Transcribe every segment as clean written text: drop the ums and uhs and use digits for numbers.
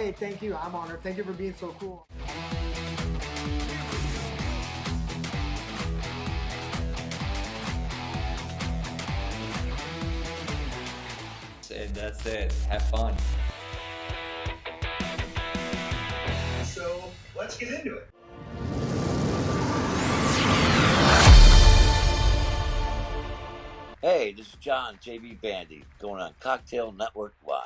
Hey, thank you. I'm honored. Thank you for being so cool. And that's it. Have fun. So let's get into it. Hey, this is John, JB Bandy, going on Cocktail Network Live.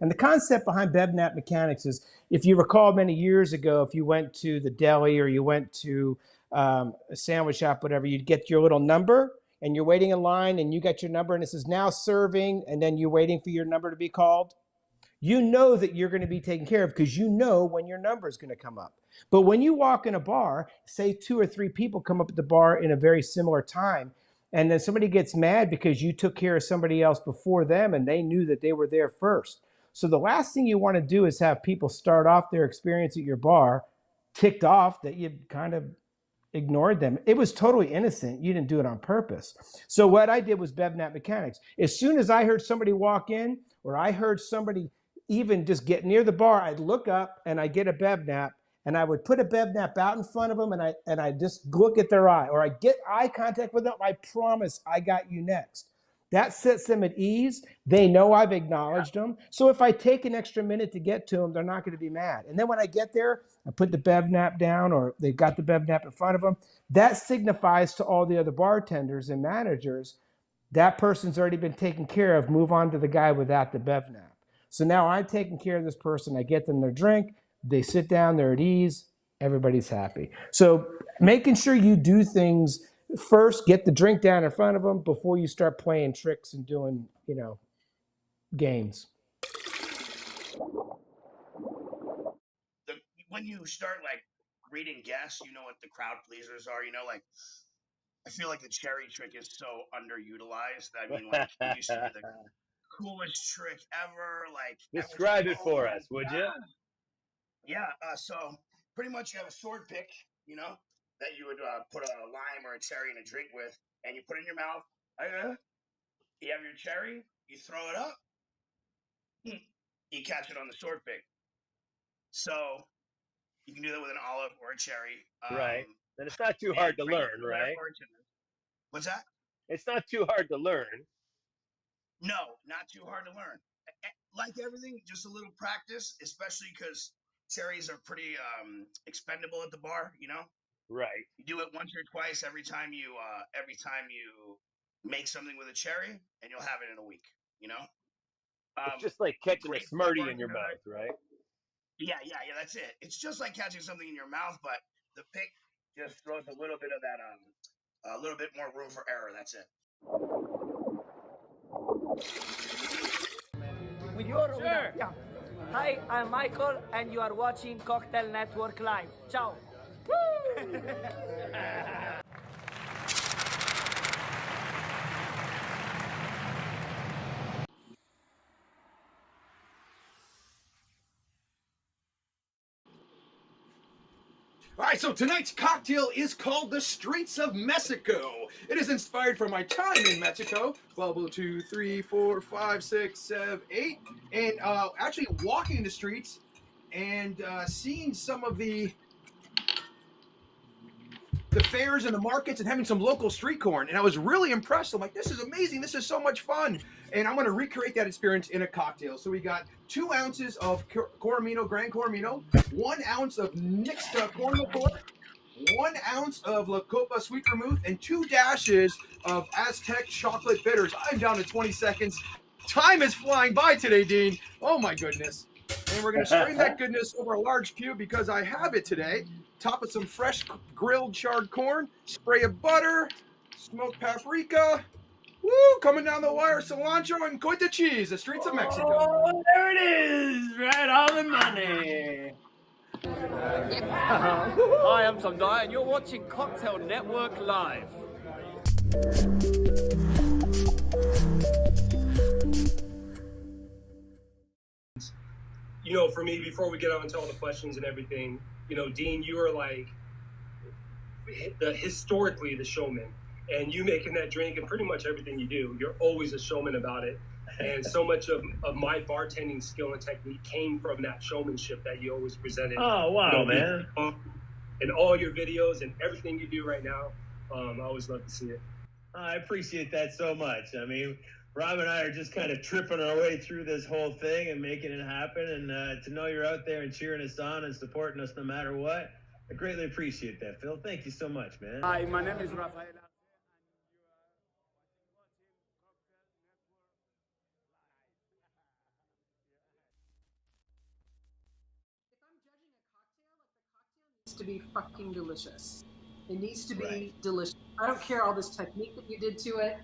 And the concept behind BevNap mechanics is, if you recall many years ago, if you went to the deli or you went to a sandwich shop, whatever, you'd get your little number and you're waiting in line and you got your number and it says now serving, and then you're waiting for your number to be called. You know that you're going to be taken care of because you know when your number is going to come up. But when you walk in a bar, say 2 or 3 people come up at the bar in a very similar time, and then somebody gets mad because you took care of somebody else before them and they knew that they were there first. So the last thing you want to do is have people start off their experience at your bar ticked off that you kind of ignored them. It was totally innocent. You didn't do it on purpose. So what I did was BevNap mechanics. As soon as I heard somebody walk in or I heard somebody even just get near the bar, I'd look up and I'd get a BevNap and I would put a BevNap out in front of them and I just look at their eye, or I get eye contact with them. I promise I got you next. That sets them at ease. They know I've acknowledged them. So if I take an extra minute to get to them, they're not going to be mad. And then when I get there, I put the BevNap down, or they've got the BevNap in front of them. That signifies to all the other bartenders and managers that person's already been taken care of. Move on to the guy without the BevNap. So now I'm taking care of this person. I get them their drink. They sit down. They're at ease. Everybody's happy. So making sure you do things first, get the drink down in front of them before you start playing tricks and doing, games. When you start like reading guests, you know what the crowd pleasers are. Like I feel like the cherry trick is so underutilized. I mean, like it used to be the coolest trick ever. Like describe it for us, would you? Yeah. So pretty much you have a sword pick, that you would put a lime or a cherry in a drink with, and you put it in your mouth. You have your cherry, you throw it up, you catch it on the sword pick. So you can do that with an olive or a cherry. Right. And it's not too hard to learn, right? What's that? It's not too hard to learn. No, not too hard to learn. Like everything, just a little practice, especially because cherries are pretty expendable at the bar, Right. You do it once or twice every time you make something with a cherry, and you'll have it in a week, It's just like catching a Smartie in your mouth, right? Yeah, that's it. It's just like catching something in your mouth, but the pick just throws a little bit of that, a little bit more room for error. That's it. With your sure. Yeah. Hi, I'm Michael, and you are watching Cocktail Network Live. Ciao. Woo! All right, so tonight's cocktail is called the Streets of Mexico. It is inspired from my time in Mexico, 1202, 3, 4, 5, 6, 7, 8, and actually walking the streets and seeing some of the fairs and the markets and having some local street corn. And I was really impressed. I'm like, this is amazing. This is so much fun. And I'm going to recreate that experience in a cocktail. So we got 2 ounces of Coromino, Gran Coromino, 1 ounce of mixed corn liqueur, 1 ounce of La Copa sweet vermouth, and 2 dashes of Aztec chocolate bitters. I'm down to 20 seconds. Time is flying by today, Dean. Oh my goodness. And we're going to strain that goodness over a large cube because I have it today. Top it some fresh grilled charred corn, spray of butter, smoked paprika. Woo! Coming down the wire, cilantro and cotija cheese, the streets of Mexico. Oh, there it is! Right on the money. Hi, I'm Tom Dyer, and you're watching Cocktail Network Live. For me, before we get on to all the questions and everything, Dean, you are like historically the showman, and you making that drink and pretty much everything you do, you're always a showman about it. And so much of my bartending skill and technique came from that showmanship that you always presented. Oh, wow, man. In all your videos and everything you do right now, I always love to see it. I appreciate that so much. I mean, Rob and I are just kind of tripping our way through this whole thing and making it happen. And to know you're out there and cheering us on and supporting us no matter what, I greatly appreciate that, Phil. Thank you so much, man. Hi, my name is Rafael. To be fucking delicious. It needs to be delicious. I don't care all this technique that you did to it.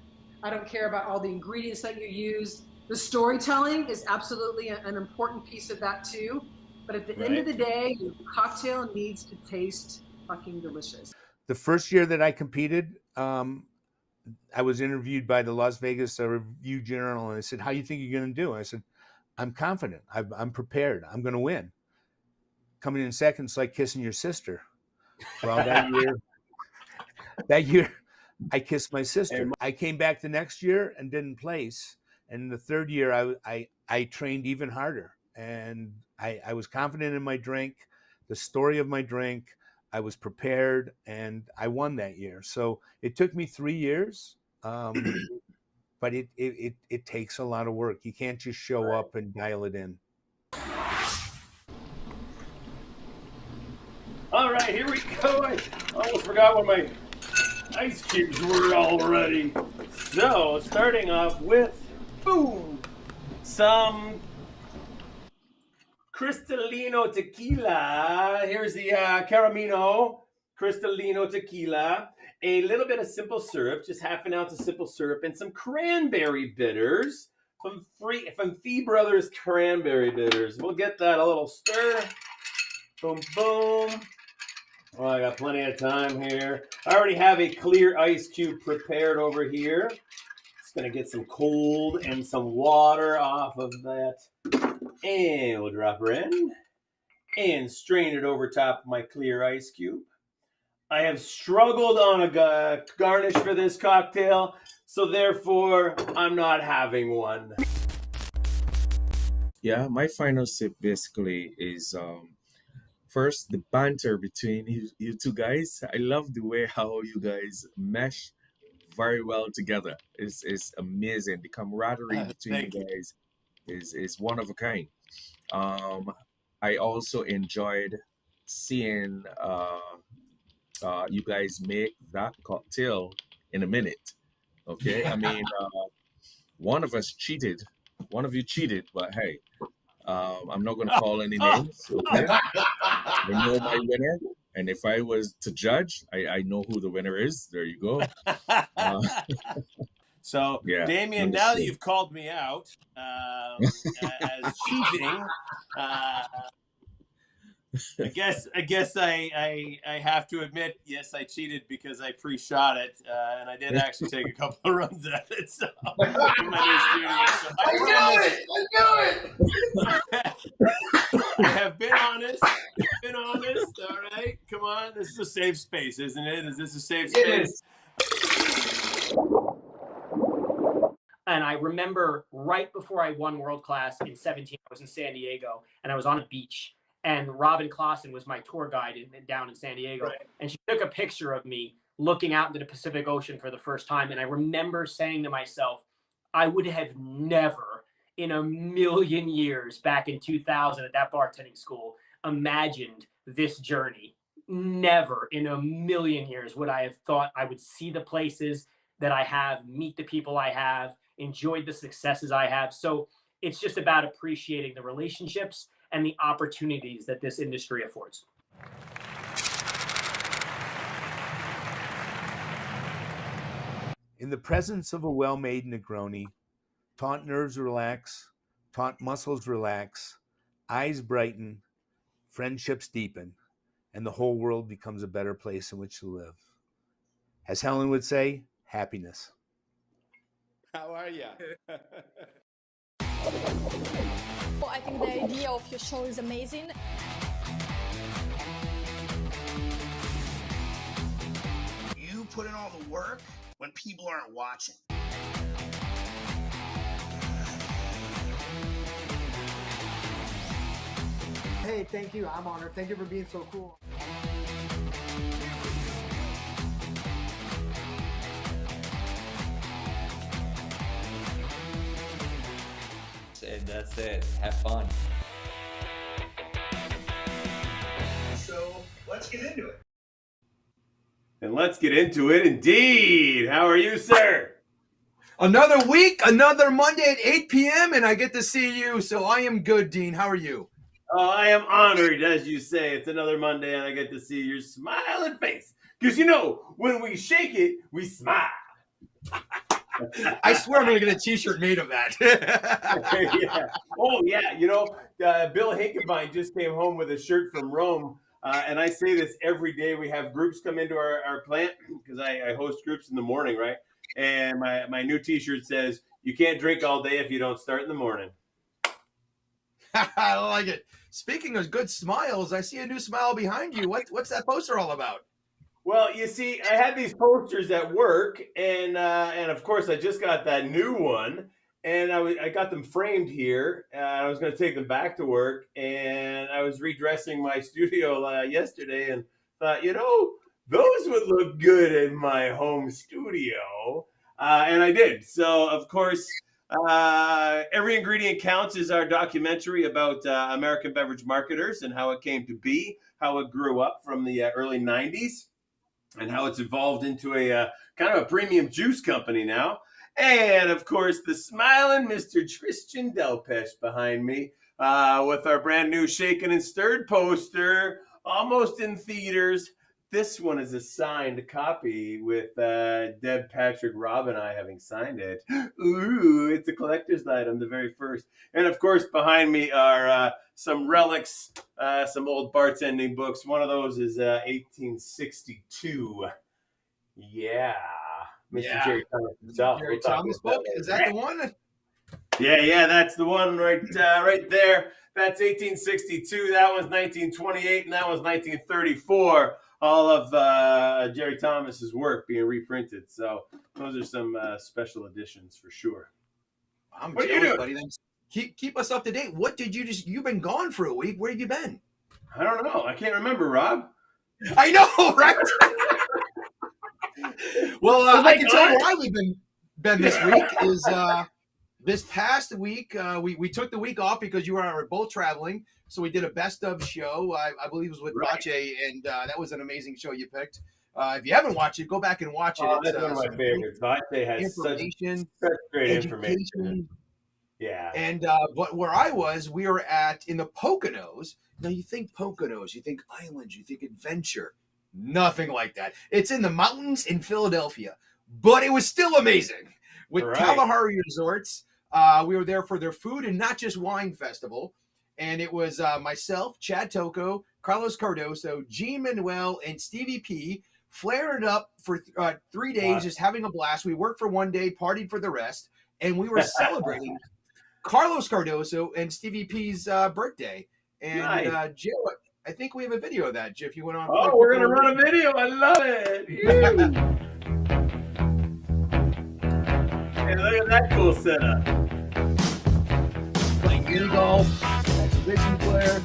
I don't care about all the ingredients that you use. The storytelling is absolutely an important piece of that too. But at the end of the day, your cocktail needs to taste fucking delicious. The first year that I competed, I was interviewed by the Las Vegas Review Journal, and they said, "How do you think you're going to do?" I said, "I'm confident. I'm prepared. I'm going to win." Coming in second is like kissing your sister. Well, that year, I kissed my sister. I came back the next year and didn't place. And the third year, I trained even harder. And I was confident in my drink, the story of my drink. I was prepared, and I won that year. So it took me 3 years, but it takes a lot of work. You can't just show up and dial it in. All right, here we go. I almost forgot what my ice cubes were already. So, starting off with, boom, some Cristalino tequila. Here's the Caramino Cristalino tequila. A little bit of simple syrup, just half an ounce of simple syrup, and some cranberry bitters from Fee Brothers Cranberry Bitters. We'll get that a little stir. Boom, boom. Oh, I got plenty of time here. I already have a clear ice cube prepared over here. Just gonna get some cold and some water off of that. And we'll drop her in and strain it over top of my clear ice cube. I have struggled on a garnish for this cocktail, so therefore I'm not having one. Yeah, my final sip basically is first, the banter between you two guys. I love the way how you guys mesh very well together. It's amazing. The camaraderie between you guys is one of a kind. I also enjoyed seeing you guys make that cocktail in a minute. Okay, I mean, one of us cheated. One of you cheated, but hey. I'm not going to call any names. Okay? I know my winner, and if I was to judge, I know who the winner is. There you go. So, yeah, Damien, now that you've called me out as cheating, I guess I have to admit, yes, I cheated because I pre-shot it, and I did actually take a couple of runs at it. So in my new studio, so I knew it. I have been honest. All right, come on. This is a safe space, isn't it? Is this a safe space? And I remember right before I won World Class in 17, I was in San Diego, and I was on a beach. And Robin Clausen was my tour guide down in San Diego. Right. And she took a picture of me looking out into the Pacific Ocean for the first time. And I remember saying to myself, I would have never in a million years back in 2000 at that bartending school imagined this journey. Never in a million years would I have thought I would see the places that I have, meet the people I have, enjoyed the successes I have. So it's just about appreciating the relationships and the opportunities that this industry affords. In the presence of a well-made Negroni, taut nerves relax, taut muscles relax, eyes brighten, friendships deepen, and the whole world becomes a better place in which to live. As Helen would say, happiness. How are you? I think the idea of your show is amazing. You put in all the work when people aren't watching. Hey, thank you. I'm honored. Thank you for being so cool. And that's it. Have fun. So let's get into it. And let's get into it indeed. How are you, sir? Another week, another Monday at 8 p.m., and I get to see you, so I am good, Dean. How are you? Oh, I am honored, as you say. It's another Monday, and I get to see your smiling face. Because, you know, when we shake it, we smile. I swear I'm going to get a T-shirt made of that. Yeah. Oh, yeah. You know, Bill Hinkevine just came home with a shirt from Rome. And I say this every day. We have groups come into our plant because I host groups in the morning, right? And my new T-shirt says, "You can't drink all day if you don't start in the morning." I like it. Speaking of good smiles, I see a new smile behind you. What's that poster all about? Well, you see, I had these posters at work, and of course, I just got that new one, and I got them framed here. I was going to take them back to work, and I was redressing my studio yesterday, and thought, you know, those would look good in my home studio, and I did. So, of course, Every Ingredient Counts is our documentary about American beverage marketers and how it came to be, how it grew up from the early 90s. And how it's evolved into a kind of a premium juice company now. And of course, the smiling Mr. Tristan Delpeche behind me with our brand new Shaken and Stirred poster, almost in theaters. This one is a signed copy with Deb, Patrick, Rob, and I having signed it. Ooh, it's a collector's item, the very first. And of course, behind me are some relics, some old bartending books. One of those is 1862. Yeah. Mr. Jerry Thomas himself. Jerry Thomas book? Is that the one? Yeah, that's the one right there. That's 1862. That was 1928, and that was 1934. All of Jerry Thomas's work being reprinted. So those are some special editions for sure. I'm What are you jealous, doing? buddy. Then keep us up to date. What did you've been gone for a week? Where have you been? I don't know. I can't remember, Rob. I know, right? Well, I can tell you where I've been this week is this past week. We took the week off because you and I were both traveling. So we did a best of show. I believe it was with Vache, and that was an amazing show you picked. If you haven't watched it, go back and watch it. That's one of my favorites. Vache has such great information. Yeah. And but where I was, we were in the Poconos. Now you think Poconos, you think islands, you think adventure. Nothing like that. It's in the mountains in Philadelphia, but it was still amazing. With Kalahari Resorts, we were there for their food and not just wine festival. And it was myself, Chad Toko, Carlos Cardoso, G. Manuel, and Stevie P flared it up for 3 days, just having a blast. We worked for 1 day, partied for the rest, and we were celebrating Carlos Cardoso and Stevie P's birthday. And Joe, I think we have a video of that, Jeff. You went on. Oh, we're gonna run a video. I love it. Hey, look at that cool setup. Playing mini golf, exhibition player.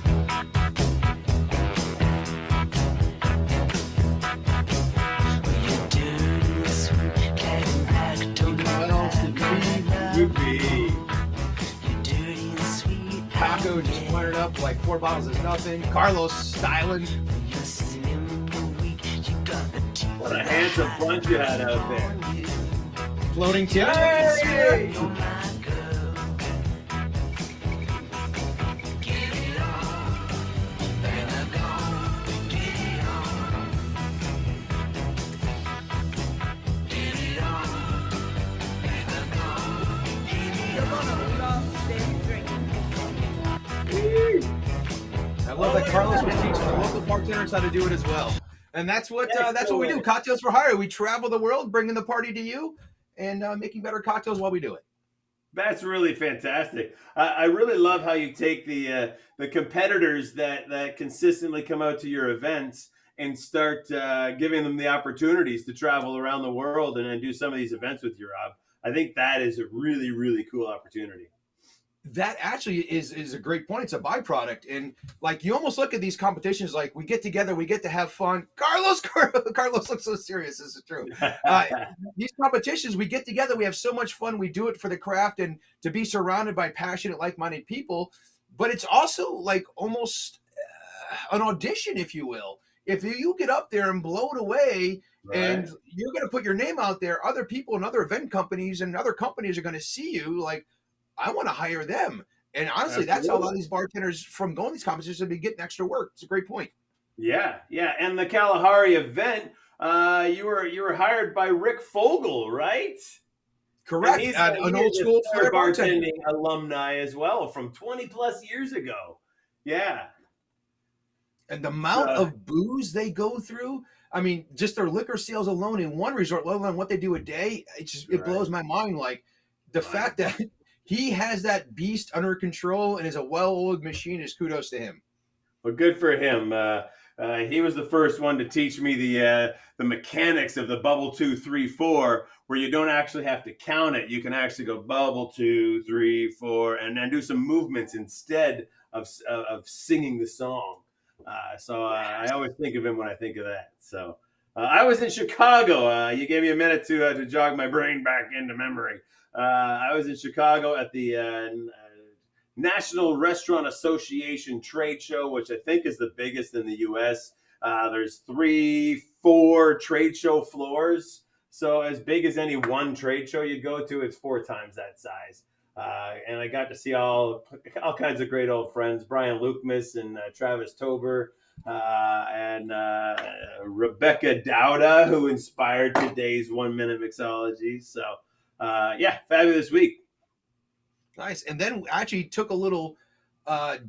Taco just fired up like 4 bottles is nothing. Carlos styling. What a handsome bunch you had out there. Floating tip. Hey! I love that Carlos was teaching the local bartenders how to do it as well. And that's what we do. Cocktails for Hire. We travel the world, bringing the party to you, and making better cocktails while we do it. That's really fantastic. I really love how you take the competitors that consistently come out to your events and start giving them the opportunities to travel around the world and do some of these events with you, Rob. I think that is a really, really cool opportunity. that actually is a great point. It's a byproduct, and like you almost look at these competitions like we get together, we get to have fun. Carlos looks so serious. This is true. These competitions, we get together, we have so much fun. We do it for the craft and to be surrounded by passionate, like-minded people. But it's also like almost an audition, if you will. If you get up there and blow it away, and you're going to put your name out there, other people and other event companies and other companies are going to see you like, I want to hire them. And honestly, that's how a lot of these bartenders from going to these competitions have been getting extra work. It's a great point. Yeah. And the Kalahari event, you were hired by Rick Fogel, right? Correct. He's An old school bartending alumni as well from 20 plus years ago. Yeah. And the amount of booze they go through, I mean, just their liquor sales alone in one resort, let alone what they do a day, it blows my mind. Like the fact that he has that beast under control and is a well-oiled machine is kudos to him. Well, good for him. He was the first one to teach me the mechanics of the bubble 2, 3, 4, where you don't actually have to count it. You can actually go bubble 2, 3, 4, and then do some movements instead of singing the song. So I always think of him when I think of that. So I was in Chicago. You gave me a minute to jog my brain back into memory. I was in Chicago at the National Restaurant Association trade show, which I think is the biggest in the U.S. There's 3-4 trade show floors. So as big as any one trade show you go to, it's 4 times that size. And I got to see all kinds of great old friends, Brian Lukmus and Travis Tober and Rebecca Dowda, who inspired today's 1 Minute Mixology. So, fabulous week. Nice. And then actually took a little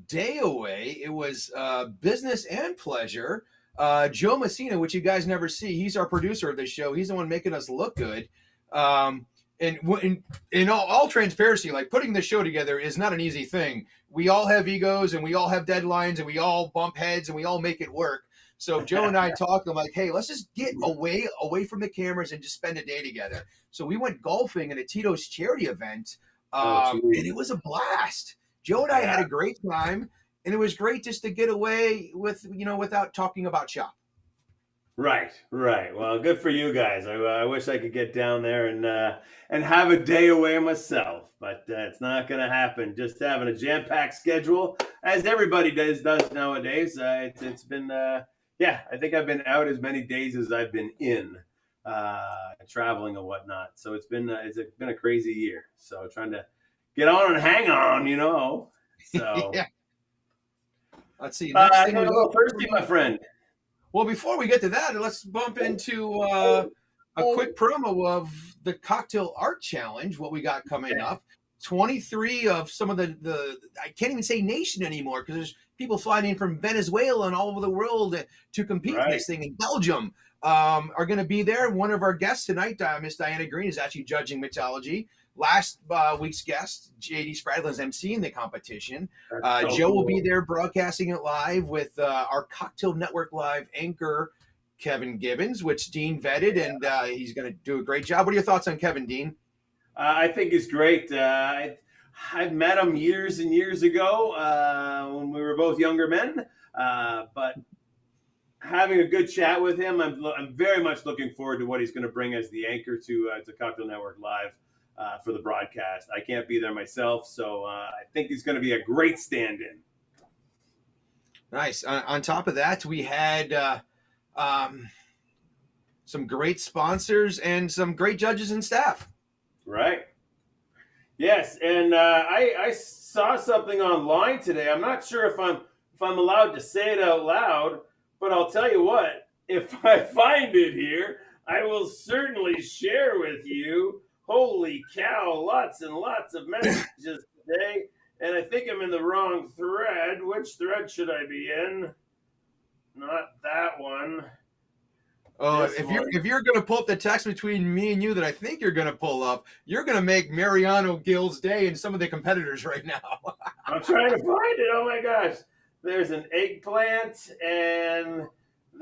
day away. It was business and pleasure. Joe Messina, which you guys never see, he's our producer of this show. He's the one making us look good. And in all transparency, like putting the show together is not an easy thing. We all have egos and we all have deadlines and we all bump heads and we all make it work. So Joe and I talked. I'm like, hey, let's just get away from the cameras and just spend a day together. So we went golfing at a Tito's charity event, and it was a blast. Joe and I had a great time, and it was great just to get away without talking about shop. Right. Well, good for you guys. I wish I could get down there and have a day away myself, but it's not going to happen. Just having a jam-packed schedule, as everybody does nowadays. It's been, I think I've been out as many days as I've been in, traveling and whatnot. So it's been a crazy year. So trying to get on and hang on, So yeah. Let's see. Next thing a little thirsty, my friend. Well, before we get to that, let's bump into a quick promo of the Cocktail Art Challenge, what we got coming up. 23 of some of the I can't even say nation anymore because there's people flying in from Venezuela and all over the world to compete in this thing. In Belgium are going to be there. One of our guests tonight, Miss Dianna Greene, is actually judging mixology. Last week's guest, J.D. Spradlin's emceeing the competition. Joe will be there broadcasting it live with our Cocktail Network Live anchor, Kevin Gibbons, which Dean vetted, and he's going to do a great job. What are your thoughts on Kevin, Dean? I think he's great. I've met him years and years ago when we were both younger men, but having a good chat with him, I'm very much looking forward to what he's going to bring as the anchor to Cocktail Network Live. For the broadcast. I can't be there myself, so I think he's going to be a great stand-in. Nice. On top of that, we had some great sponsors and some great judges and staff. Right. Yes, and I saw something online today. I'm not sure if I'm allowed to say it out loud, but I'll tell you what. If I find it here, I will certainly share with you. Holy cow, lots and lots of messages today, and I think I'm in the wrong thread. Which thread should I be in? Not that one. Oh, if you're going to pull up the text between me and you that I think you're going to pull up, you're going to make Mariano Gill's day and some of the competitors right now. I'm trying to find it. Oh, my gosh. There's an eggplant, and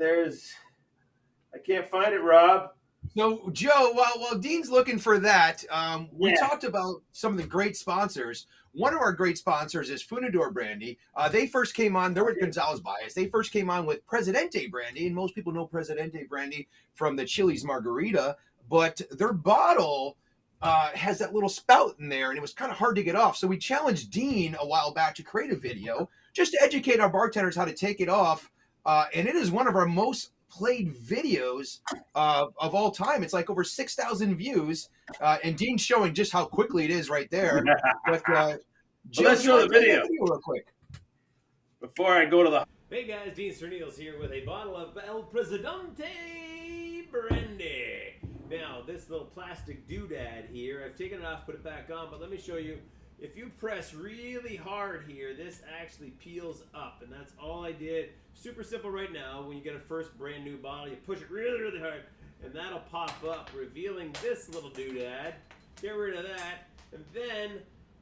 I can't find it, Rob. So, Joe, while Dean's looking for that, we Yeah. talked about some of the great sponsors. One of our great sponsors is Funador Brandy. They first came on, they're with Gonzalez Bias. They first came on with Presidente Brandy, and most people know Presidente Brandy from the Chili's Margarita, but their bottle has that little spout in there, and it was kind of hard to get off. So we challenged Dean a while back to create a video just to educate our bartenders how to take it off. And it is one of our most played videos of all time. It's like over 6,000 views, and Dean's showing just how quickly it is right there. But Joe, let's show the video real quick before I go to the. Hey guys, Dean Serneels here with a bottle of El Presidente Brandy. Now, this little plastic doodad here, I've taken it off, put it back on, but let me show you. If you press really hard here, this actually peels up, and that's all I did. Super simple right now. When you get a first brand new bottle, you push it really, really hard, and that'll pop up, revealing this little doodad. Get rid of that, and then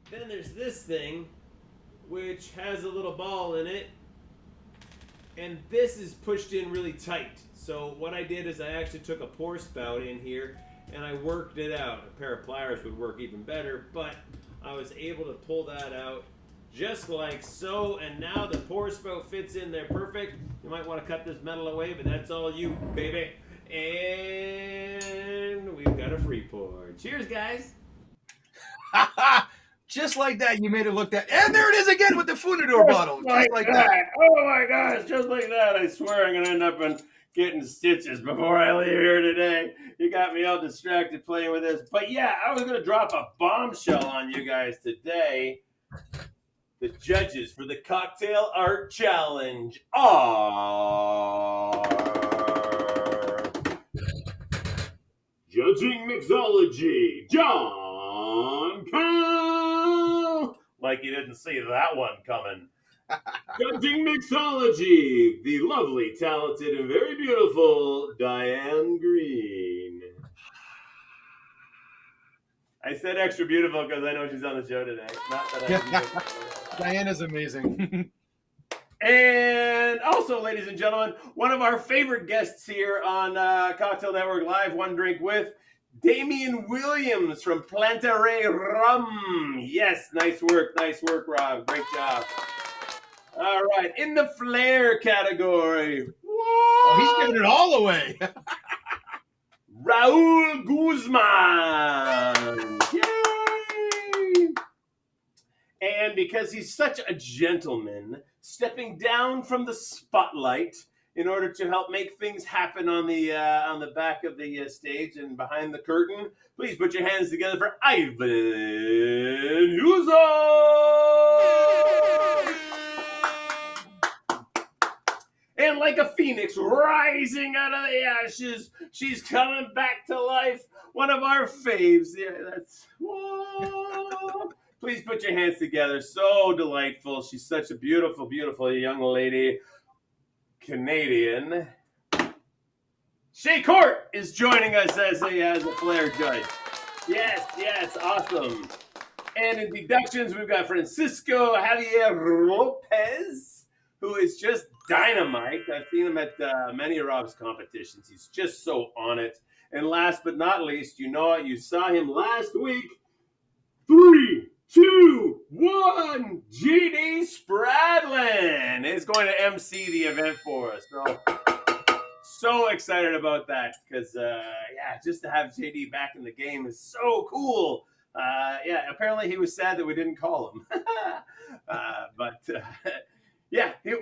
there's this thing, which has a little ball in it, and this is pushed in really tight. So what I did is I actually took a pour spout in here, and I worked it out. A pair of pliers would work even better, but I was able to pull that out just like so, and now the pour spout fits in there perfect. You might want to cut this metal away, but that's all you, baby. And we've got a free pour. Cheers, guys. just like that, you made it look that. And there it is again with the Funador bottle. Just like that. Oh my gosh, just like that. I swear I'm going to end up getting stitches before I leave here today. You got me all distracted playing with this. But yeah, I was going to drop a bombshell on you guys today. The judges for the Cocktail Art Challenge are Judging Mixology, John Cowell. Like you didn't see that one coming. Judging Mixology, the lovely, talented, and very beautiful Dianna Greene. I said extra beautiful because I know she's on the show today. Not that Diana's amazing. And also, ladies and gentlemen, one of our favorite guests here on Cocktail Network Live, One Drink With, Damian Williams from Plantaray Rum. Yes, nice work, Rob. Great job. All right, in the flair category. Oh, he's giving it all away. Raul Guzman. Yay! And because he's such a gentleman, stepping down from the spotlight in order to help make things happen on the back of the stage and behind the curtain, please put your hands together for Ivan Uzo! And like a phoenix rising out of the ashes, she's coming back to life. One of our faves. Yeah, that's whoa. Please put your hands together. So delightful. She's such a beautiful, beautiful young lady. Canadian. Shay Court is joining us as a flair judge. Yes, awesome. And in deductions, we've got Francisco Javier Lopez, who is just dynamite. I've seen him at many of Rob's competitions. He's just so on it. And last but not least, you saw him last week. 3, 2, 1. GD Spradlin is going to MC the event for us. So excited about that because, just to have JD back in the game is so cool. Apparently he was sad that we didn't call him.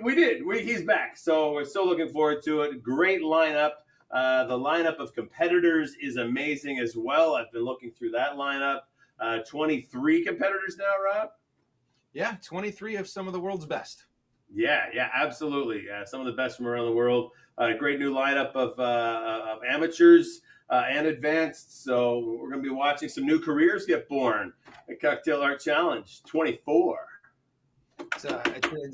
We did. He's back. So we're so looking forward to it. Great lineup. The lineup of competitors is amazing as well. I've been looking through that lineup. 23 competitors now, Rob? Yeah, 23 of some of the world's best. Yeah, absolutely. Some of the best from around the world. Great new lineup of amateurs and advanced. So we're going to be watching some new careers get born at Cocktail Art Challenge 24. It's an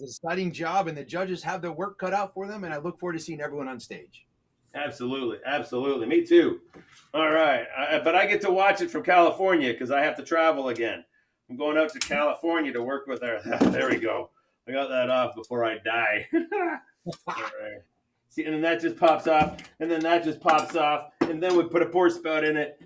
exciting job, and the judges have their work cut out for them, and I look forward to seeing everyone on stage. Absolutely. Me too. All right. But I get to watch it from California because I have to travel again. I'm going out to California to work with our... There we go. I got that off before I die. All right. See, and then that just pops off, and then that just pops off, and then we put a pour spout in it,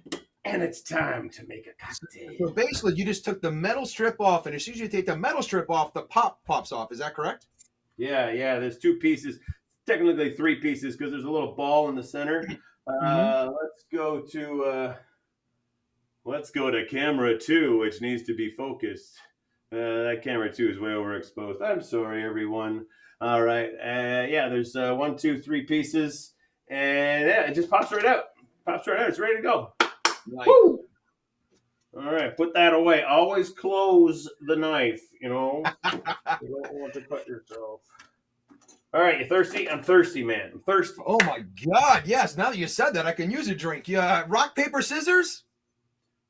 and it's time to make a cocktail. So basically, you just took the metal strip off, and as soon as you take the metal strip off, the pop pops off. Is that correct? Yeah. There's 2 pieces, technically 3 pieces, because there's a little ball in the center. Let's go to camera 2, which needs to be focused. That camera 2 is way overexposed. I'm sorry, everyone. All right. There's 1, 2, 3 pieces, and it just pops right out. It's ready to go. Nice. Woo! All right, put that away. Always close the knife, you know. You don't want to cut yourself. All right, you thirsty? I'm thirsty, man. I'm thirsty. Oh, my God. Yes, now that you said that, I can use a drink. Yeah, rock, paper, scissors?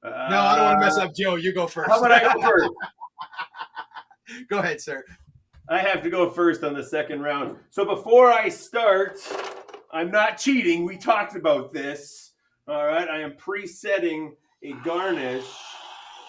No, I don't want to mess up, Joe. You go first. How about I go first? Go ahead, sir. I have to go first on the second round. So before I start, I'm not cheating. We talked about this. All right, I am pre-setting a garnish.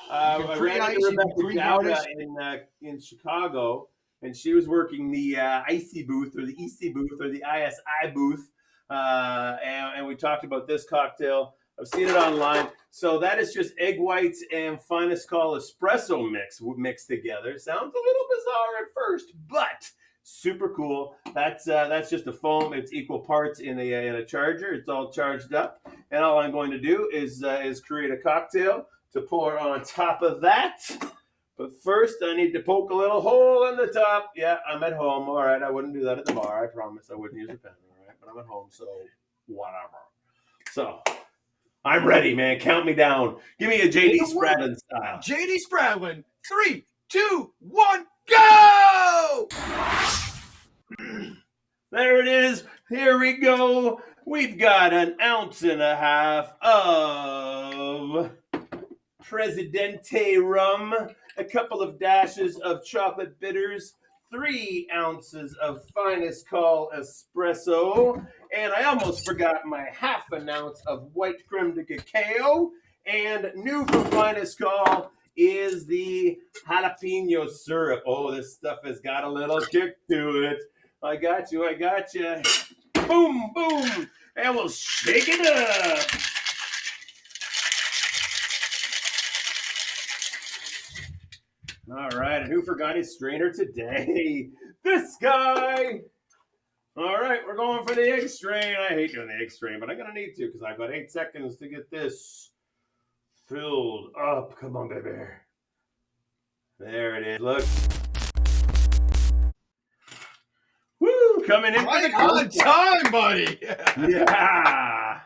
I ran into Rebecca Dowda in Chicago, and she was working the IC booth or the EC booth or the ISI booth, and we talked about this cocktail. I've seen it online. So that is just egg whites and finest call espresso mixed together. Sounds a little bizarre at first, but super cool. That's just a foam. It's equal parts in a charger. It's all charged up, and all I'm going to do is create a cocktail to pour on top of that. But first, I need to poke a little hole in the top. Yeah, I'm at home. All right, I wouldn't do that at the bar. I promise I wouldn't use a pen. All right, but I'm at home, so whatever. So I'm ready, man. Count me down. Give me a J.D. Spradlin style. J.D. Spradlin. 3, 2, 1, go! There it is. Here we go. We've got 1.5 ounces of Presidente rum, a couple of dashes of chocolate bitters, 3 ounces of finest call espresso, and I almost forgot my 1/2 ounce of white creme de cacao, and new from finest call is the jalapeno syrup. Oh, this stuff has got a little kick to it. I got you. Boom, boom. And we'll shake it up. All right, and who forgot his strainer today? This guy. All right, we're going for the egg strain. I hate doing the egg strain, but I'm going to need to because I've got 8 seconds to get this filled up. Come on, baby. There it is. Look. Woo! Coming in right on time, buddy. Yeah.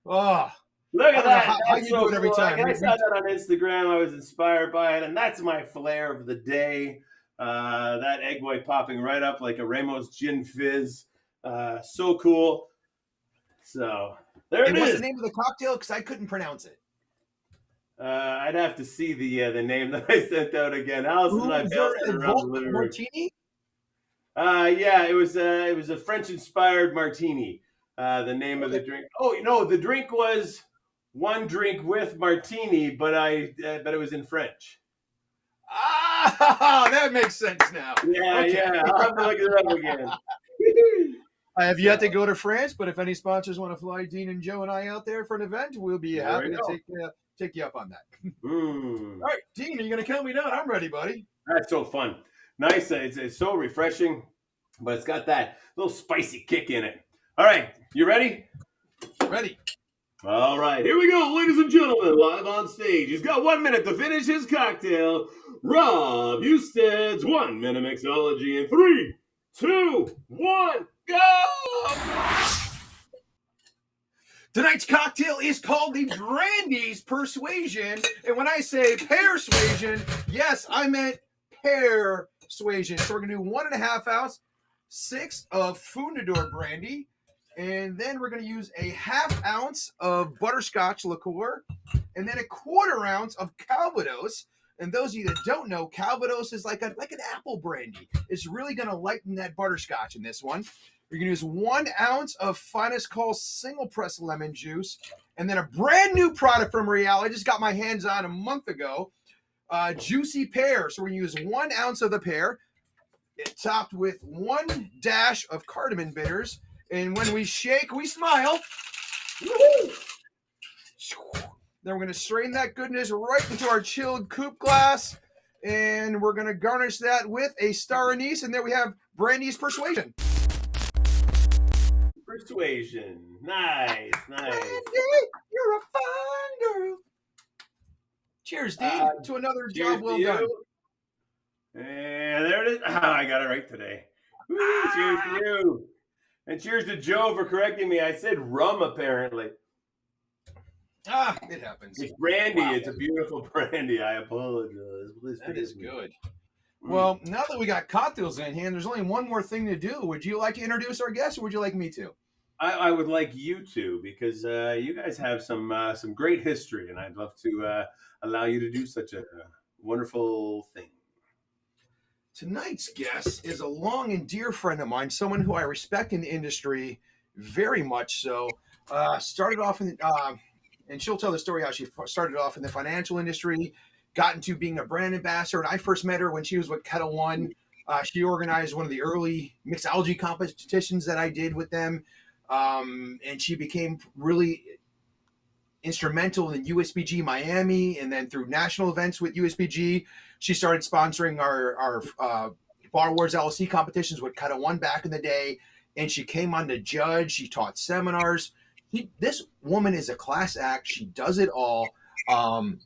Oh, look at that. How you do it every time. I saw that on Instagram. I was inspired by it, and that's my flair of the day. That egg white popping right up like a Ramos Gin Fizz. So cool. So there it is. What's the name of the cocktail? Because I couldn't pronounce it. I'd have to see the name that I sent out again. Allison, I bounced it around the martini. Yeah, it was a French-inspired martini. The name of the drink. Oh, no, the drink was one drink with martini, but it was in French. Ah, that makes sense now. Yeah, Okay. yeah. I'll have to look it up again. I have yet to go to France, but if any sponsors want to fly Dean and Joe and I out there for an event, we'll be happy to take you up on that. All right, Dean, are you going to count me down? I'm ready, buddy. That's so fun. Nice. It's so refreshing, but it's got that little spicy kick in it. All right, you ready? Ready. All right, here we go, ladies and gentlemen, live on stage. He's got 1 minute to finish his cocktail. Rob Husted's 1 minute mixology in 3, 2, 1, go! Tonight's cocktail is called the Brandy's Persuasion. And when I say persuasion, yes, I meant persuasion. So we're going to do 1.5 ounce, 6 of Fundador brandy. And then we're going to use a 1/2 ounce of butterscotch liqueur. And then a 1/4 ounce of Calvados. And those of you that don't know, Calvados is like an apple brandy. It's really going to lighten that butterscotch in this one. We're going to use 1 ounce of finest call single press lemon juice. And then a brand new product from Real. I just got my hands on a month ago. Juicy pear. So we're going to use 1 ounce of the pear. It's topped with 1 dash of cardamom bitters. And when we shake, we smile. Then we're going to strain that goodness right into our chilled coupe glass. And we're going to garnish that with a star anise. And there we have Brandy's Persuasion. Persuasion. Nice. Brandy, you're a fine girl. Cheers, Dean, to another job well done. And there it is. I got it right today. Woo, cheers to you. And cheers to Joe for correcting me. I said rum, apparently. It happens. It's brandy. Wow. It's a beautiful brandy. I apologize. That is good. Well, now that we got cocktails in hand, there's only one more thing to do. Would you like to introduce our guest, or would you like me to? I would like you to, because you guys have some great history, and I'd love to allow you to do such a wonderful thing. Tonight's guest is a long and dear friend of mine, someone who I respect in the industry very much so. Started off in, and she'll tell the story how she started off in the financial industry, got into being a brand ambassador. And I first met her when she was with Kettle One. She organized one of the early mixology competitions that I did with them. And she became really instrumental in USBG Miami, and then through national events with USBG. She started sponsoring our Bar Wars LLC competitions with Kettle One back in the day, and she came on to judge. She taught seminars. This woman is a class act. She does it all, and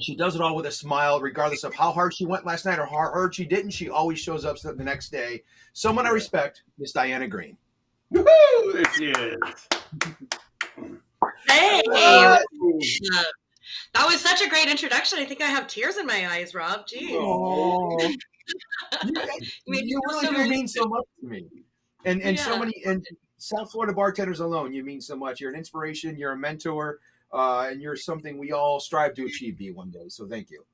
she does it all with a smile, regardless of how hard she went last night or how hard she didn't. She always shows up the next day. Someone I respect, Miss Dianna Greene. Woohoo! There she is. Hey, that was such a great introduction. I think I have tears in my eyes, Rob. Geez. Oh. you really do mean so much to me. And so many, and South Florida bartenders alone, you mean so much. You're an inspiration, you're a mentor, and you're something we all strive to achieve be one day. So thank you.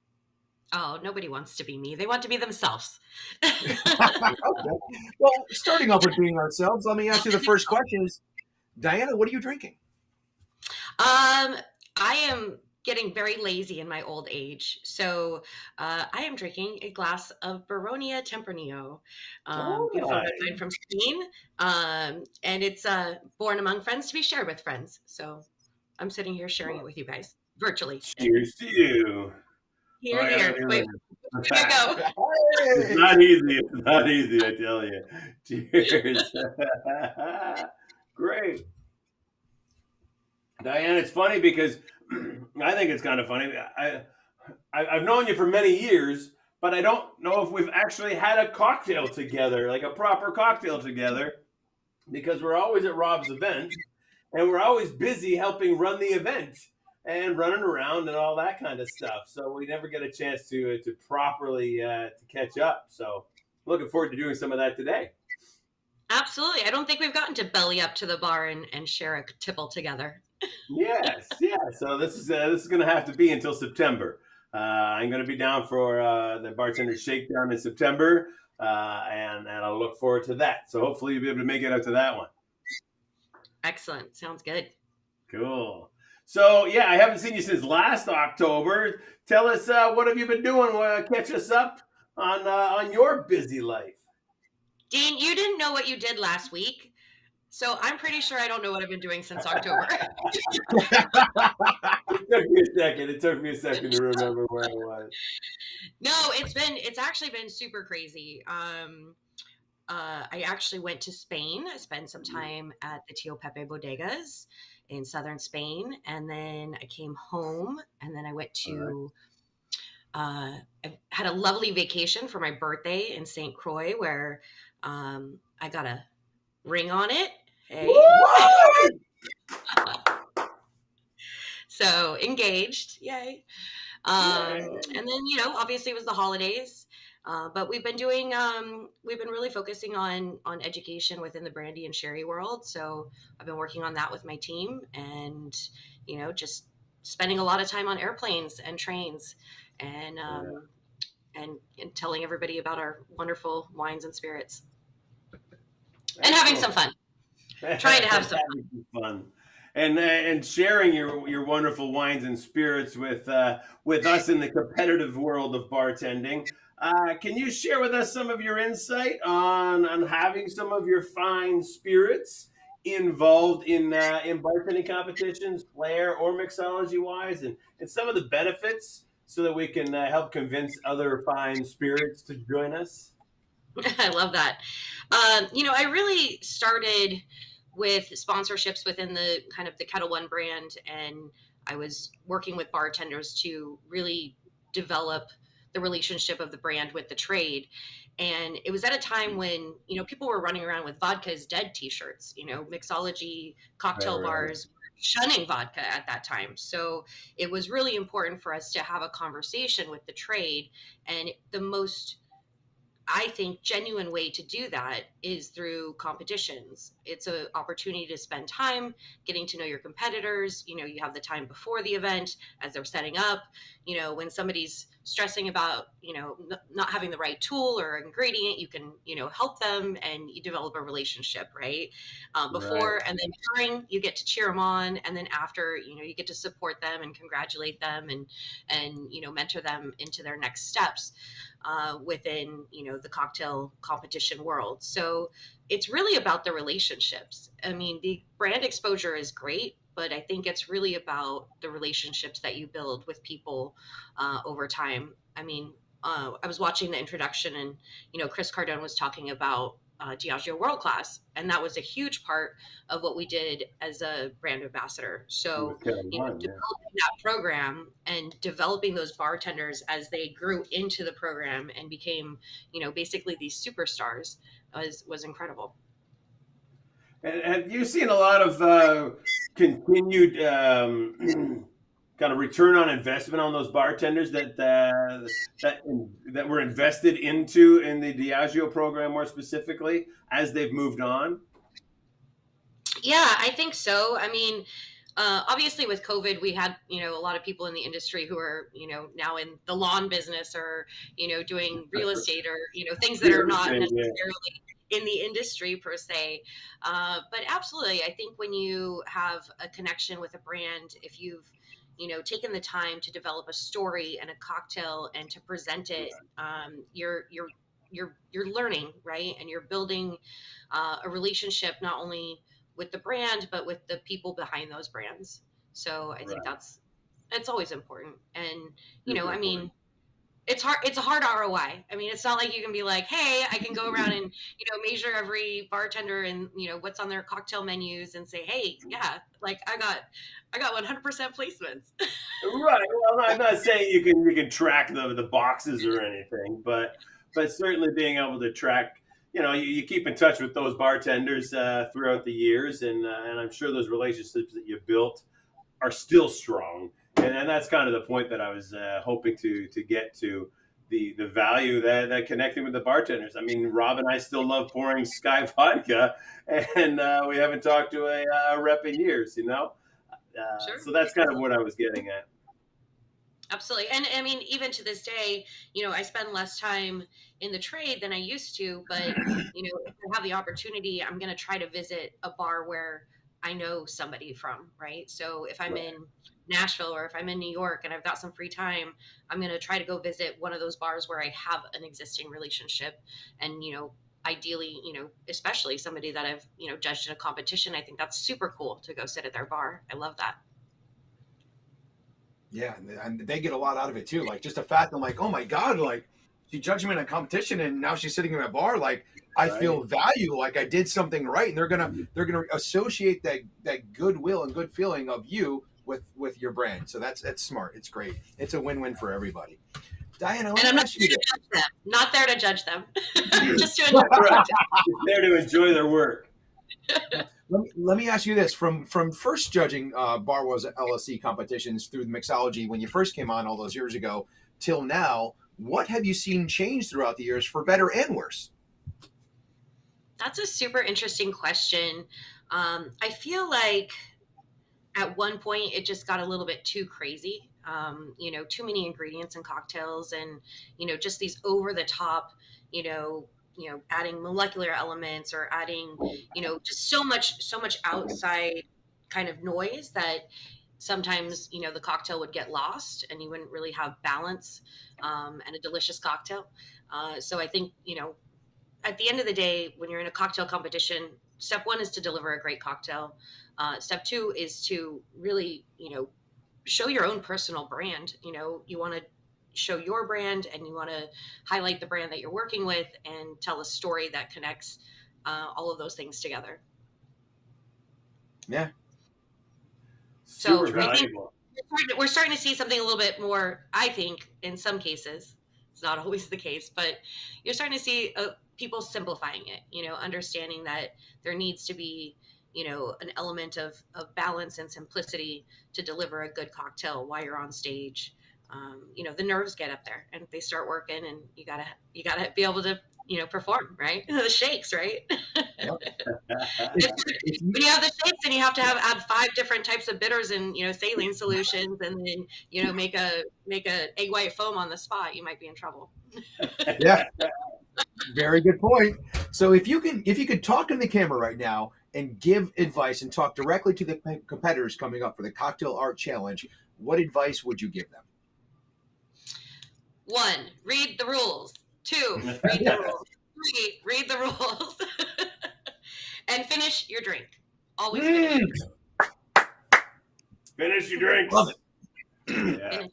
Oh, nobody wants to be me. They want to be themselves. Okay. Well, starting off with being ourselves, let me ask you the first question is, Dianna, what are you drinking? I am getting very lazy in my old age. So I am drinking a glass of Baronia Tempranillo, beautiful red wine from Spain. And it's born among friends to be shared with friends. So I'm sitting here sharing it with you guys virtually. Cheers to you. Here, here. Wait, here you go. It's not easy. It's not easy, I tell you. Cheers. Great. Dianna, it's funny because I think it's kind of funny. I've known you for many years, but I don't know if we've actually had a cocktail together, like a proper cocktail together, because we're always at Rob's event, and we're always busy helping run the event and running around and all that kind of stuff. So we never get a chance to properly to catch up. So looking forward to doing some of that today. Absolutely. I don't think we've gotten to belly up to the bar and share a tipple together. Yes, yeah. So this is going to have to be until September. I'm going to be down for the Bartender Shakedown in September, and I'll look forward to that. So hopefully you'll be able to make it out to that one. Excellent. Sounds good. Cool. So yeah, I haven't seen you since last October. Tell us what have you been doing? Catch us up on your busy life. Dean, you didn't know what you did last week. So I'm pretty sure I don't know what I've been doing since October. It took me a second to remember where I was. No, it's actually been super crazy. I actually went to Spain. I spent some time at the Tio Pepe Bodegas in southern Spain, and then I came home, and then I went to I had a lovely vacation for my birthday in St. Croix, where I got a ring on it. Hey. So engaged, yay. And then, obviously it was the holidays, but we've been really focusing on education within the brandy and sherry world. So I've been working on that with my team, and, just spending a lot of time on airplanes and trains, and telling everybody about our wonderful wines and spirits. And having some fun. Trying to have some fun. And sharing your wonderful wines and spirits with us in the competitive world of bartending. Can you share with us some of your insight on having some of your fine spirits involved in bartending competitions, flair or mixology wise, and some of the benefits, so that we can help convince other fine spirits to join us? I love that. I really started with sponsorships within the kind of the Kettle One brand, and I was working with bartenders to really develop the relationship of the brand with the trade. And it was at a time when, people were running around with vodka is dead t-shirts, mixology cocktail Right. bars were shunning vodka at that time. So it was really important for us to have a conversation with the trade. And the most, I think, genuine way to do that is through competitions. It's an opportunity to spend time getting to know your competitors. You have the time before the event as they're setting up. When somebody's stressing about, not having the right tool or ingredient, you can, help them, and you develop a relationship, right? Right. Before and then during, you get to cheer them on, and then after, you get to support them and congratulate them, and mentor them into their next steps within the cocktail competition world. So it's really about the relationships. I mean, the brand exposure is great, but I think it's really about the relationships that you build with people over time. I mean, I was watching the introduction, and Chris Cardone was talking about Diageo World Class, and that was a huge part of what we did as a brand ambassador. So, With Kettle One, yeah. developing that program and developing those bartenders as they grew into the program and became, basically these superstars was incredible. And have you seen a lot of continued kind of return on investment on those bartenders that were invested into in the Diageo program more specifically as they've moved on? Yeah, I think so. I mean, obviously with COVID, we had, a lot of people in the industry who are, now in the lawn business, or, doing real estate, or, things that are Real not estate, yeah. necessarily in the industry per se. But absolutely, I think when you have a connection with a brand, if you've, taken the time to develop a story and a cocktail and to present it, you're learning, right? And you're building a relationship not only with the brand but with the people behind those brands. So I think Right. it's always important. And Super I important. mean, it's a hard ROI. I mean, it's not like you can be like, hey, I can go around and measure every bartender and what's on their cocktail menus and say, hey, yeah, like I got 100% placements. Right. Well, I'm not saying you can track the boxes or anything, but certainly being able to track, you keep in touch with those bartenders throughout the years, and I'm sure those relationships that you built are still strong, and that's kind of the point that I was hoping to get to. The value that connecting with the bartenders. I mean, Rob and I still love pouring Sky vodka, and we haven't talked to a rep in years. Sure. So that's kind of what I was getting at. Absolutely. And I mean, even to this day, I spend less time in the trade than I used to, but, if I have the opportunity, I'm going to try to visit a bar where I know somebody from, right? So if I'm in Nashville or if I'm in New York and I've got some free time, I'm going to try to go visit one of those bars where I have an existing relationship. And, ideally, especially somebody that I've, judged in a competition. I think that's super cool to go sit at their bar. I love that. Yeah, and they get a lot out of it too. Like just the fact I'm like, oh my god, like she judged me in a competition and now she's sitting in my bar. Like I feel value, like I did something right, and they're gonna associate that goodwill and good feeling of you with your brand. So that's smart. It's great. It's a win-win for everybody. Dianna, let And I'm me not ask there you to this. judge them. Not there to judge them. Just to enjoy Right. Just there to enjoy their work. Let me ask you this: from first judging Bar Wars LLC competitions through the mixology when you first came on all those years ago till now, what have you seen change throughout the years for better and worse? That's a super interesting question. I feel like at one point it just got a little bit too crazy. Too many ingredients in cocktails, and just these over the top, adding molecular elements or adding, just so much outside kind of noise that sometimes the cocktail would get lost and you wouldn't really have balance and a delicious cocktail. So I think at the end of the day, when you're in a cocktail competition, step one is to deliver a great cocktail. Step two is to really, show your own personal brand. You want to show your brand, and you want to highlight the brand that you're working with and tell a story that connects all of those things together. Yeah. So Super I think valuable. we're starting to see something a little bit more, I think, in some cases. It's not always the case, but you're starting to see people simplifying it, understanding that there needs to be, an element of balance and simplicity to deliver a good cocktail while you're on stage. The nerves get up there and they start working, and you gotta be able to, perform, right? The shakes, right? When you have the shakes, and you have to add 5 different types of bitters and saline solutions, and then make a egg white foam on the spot, you might be in trouble. Yeah. Very good point. So if you could talk in the camera right now and give advice and talk directly to the competitors coming up for the Cocktail Art Challenge, what advice would you give them? 1, read the rules. 2, read the rules. 3, read the rules. And finish your drink. Always finish your drink. Finish your drinks. Love it. Yeah.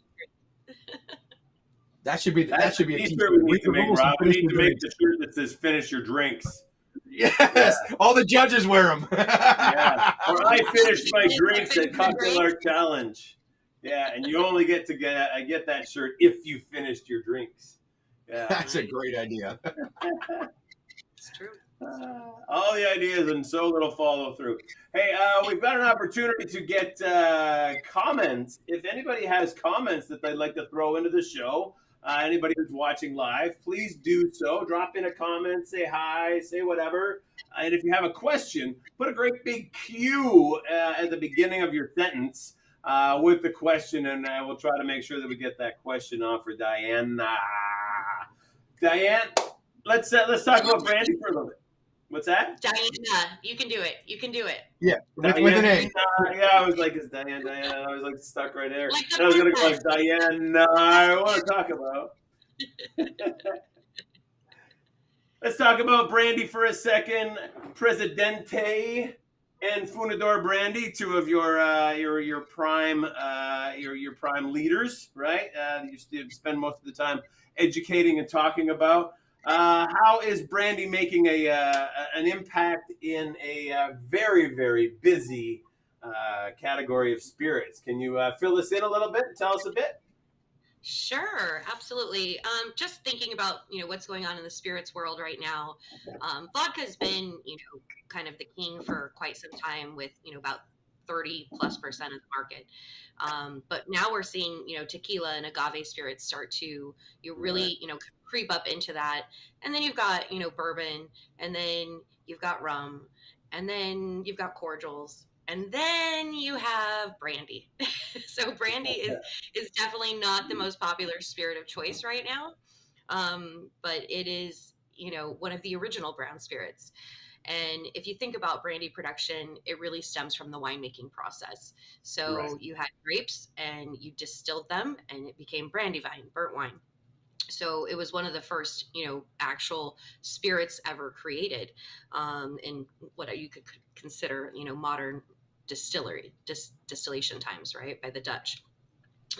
That should be a t-shirt we need to make, Rob. We need to make the shirt that says "Finish your drinks." Yes, yeah. All the judges wear them. Yeah. Or I finished my drinks at Cocktail Art Challenge. Yeah, and you only get that shirt if you finished your drinks. Yeah, that's a great idea. It's true. All the ideas and so little follow through. Hey, we've got an opportunity to get comments. If anybody has comments that they'd like to throw into the show, anybody who's watching live, please do so. Drop in a comment, say hi, say whatever. And if you have a question, put a great big Q at the beginning of your sentence with the question, and we'll try to make sure that we get that question off for Dianna. Diane, let's talk about brandy for a little bit. What's that? Dianna, you can do it. You can do it. Yeah, with an A. Yeah, I was like, it's Diana. I was like stuck right there. And I was gonna go like Diana. I want to talk about. Let's talk about brandy for a second. Presidente and Funador Brandy, 2 of your prime leaders, right? You spend most of the time educating and talking about. How is brandy making an impact in a very, very busy category of spirits? Can you fill us in a little bit and tell us a bit? Sure, absolutely. Just thinking about what's going on in the spirits world right now. Vodka has been kind of the king for quite some time, with about 30+% of the market. But now we're seeing tequila and agave spirits start to really creep up into that. And then you've got bourbon, and then you've got rum, and then you've got cordials, and then you have brandy. So brandy is definitely not the most popular spirit of choice right now, but it is one of the original brown spirits. And if you think about brandy production, it really stems from the winemaking process. So Right. You had grapes and you distilled them, and it became brandy vine, burnt wine. So it was one of the first, actual spirits ever created, in what you could consider, modern distillation times, right, by the Dutch.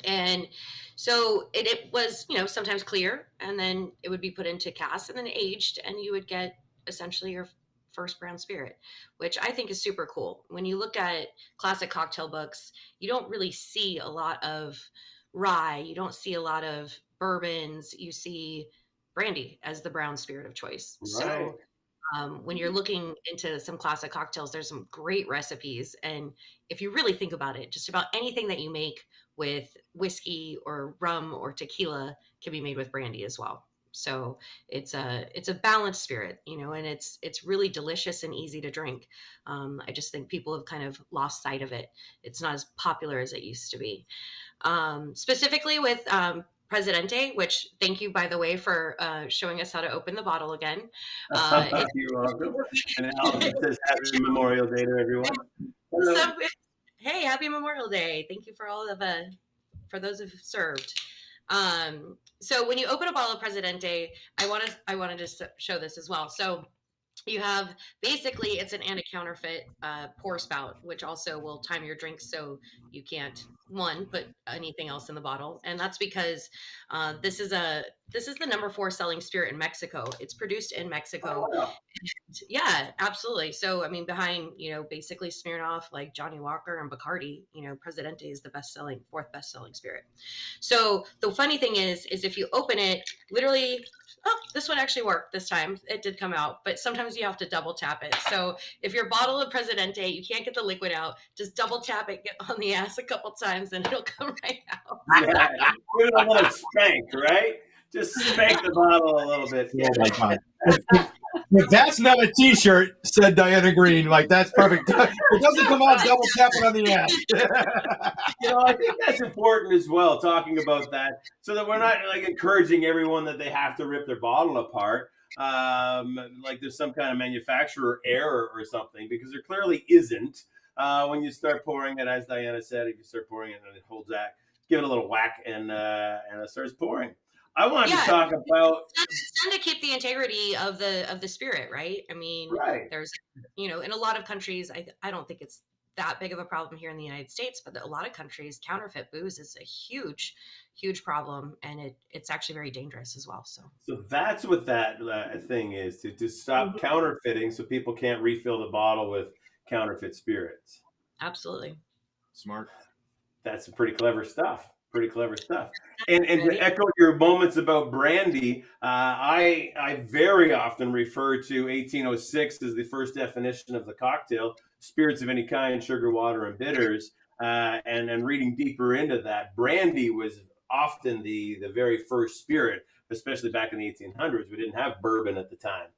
And so it was, sometimes clear, and then it would be put into casks and then aged, and you would get essentially your first brown spirit, which I think is super cool. When you look at classic cocktail books, you don't really see a lot of rye, you don't see a lot of bourbons, you see brandy as the brown spirit of choice. Right. So when you're looking into some classic cocktails, there's some great recipes. And if you really think about it, just about anything that you make with whiskey or rum or tequila can be made with brandy as well. So it's a balanced spirit, and it's really delicious and easy to drink. I just think people have kind of lost sight of it. It's not as popular as it used to be. Specifically with Presidente, which thank you, by the way, for showing us how to open the bottle again. You're welcome. And Alvin says Happy Memorial Day to everyone. Hello. Hey, Happy Memorial Day. Thank you for all of for those who've served. So when you open a bottle of Presidente, I wanted to show this as well. So You have basically it's an anti-counterfeit pour spout, which also will time your drinks so you can't put anything else in the bottle, and that's because this is the number 4 selling spirit in Mexico. It's produced in Mexico. Yeah, absolutely. So I mean, behind basically Smirnoff, like Johnny Walker and Bacardi, Presidente is the fourth best selling spirit. So the funny thing is if you open it, literally, oh, this one actually worked this time. It did come out, but sometimes you have to double tap it. So if your bottle of Presidente, you can't get the liquid out, just double tap it, get on the ass a couple times, and it'll come right out. Yeah, give it a little spank, right? Just spank the bottle a little bit. Oh my God. If that's not a T-shirt, said Dianna Greene. Like, that's perfect. It doesn't come out double tapping on the ass. I think that's important as well, talking about that, so that we're not like encouraging everyone that they have to rip their bottle apart, like there's some kind of manufacturer error or something, because there clearly isn't. When you start pouring it, as Dianna said, if you start pouring it and it holds that, give it a little whack and it starts pouring. I wanted to talk about it's to keep the integrity of the spirit, right? I mean, there's in a lot of countries, I don't think it's that big of a problem here in the United States, but a lot of countries, counterfeit booze is a huge problem, and it's actually very dangerous as well. So that's what that thing is, to stop counterfeiting, so people can't refill the bottle with counterfeit spirits. Absolutely. Smart. That's pretty clever stuff. And to echo your moments about brandy, I very often refer to 1806 as the first definition of the cocktail: spirits of any kind, sugar, water, and bitters. And reading deeper into that, brandy was often the very first spirit, especially back in the 1800s. We didn't have bourbon at the time.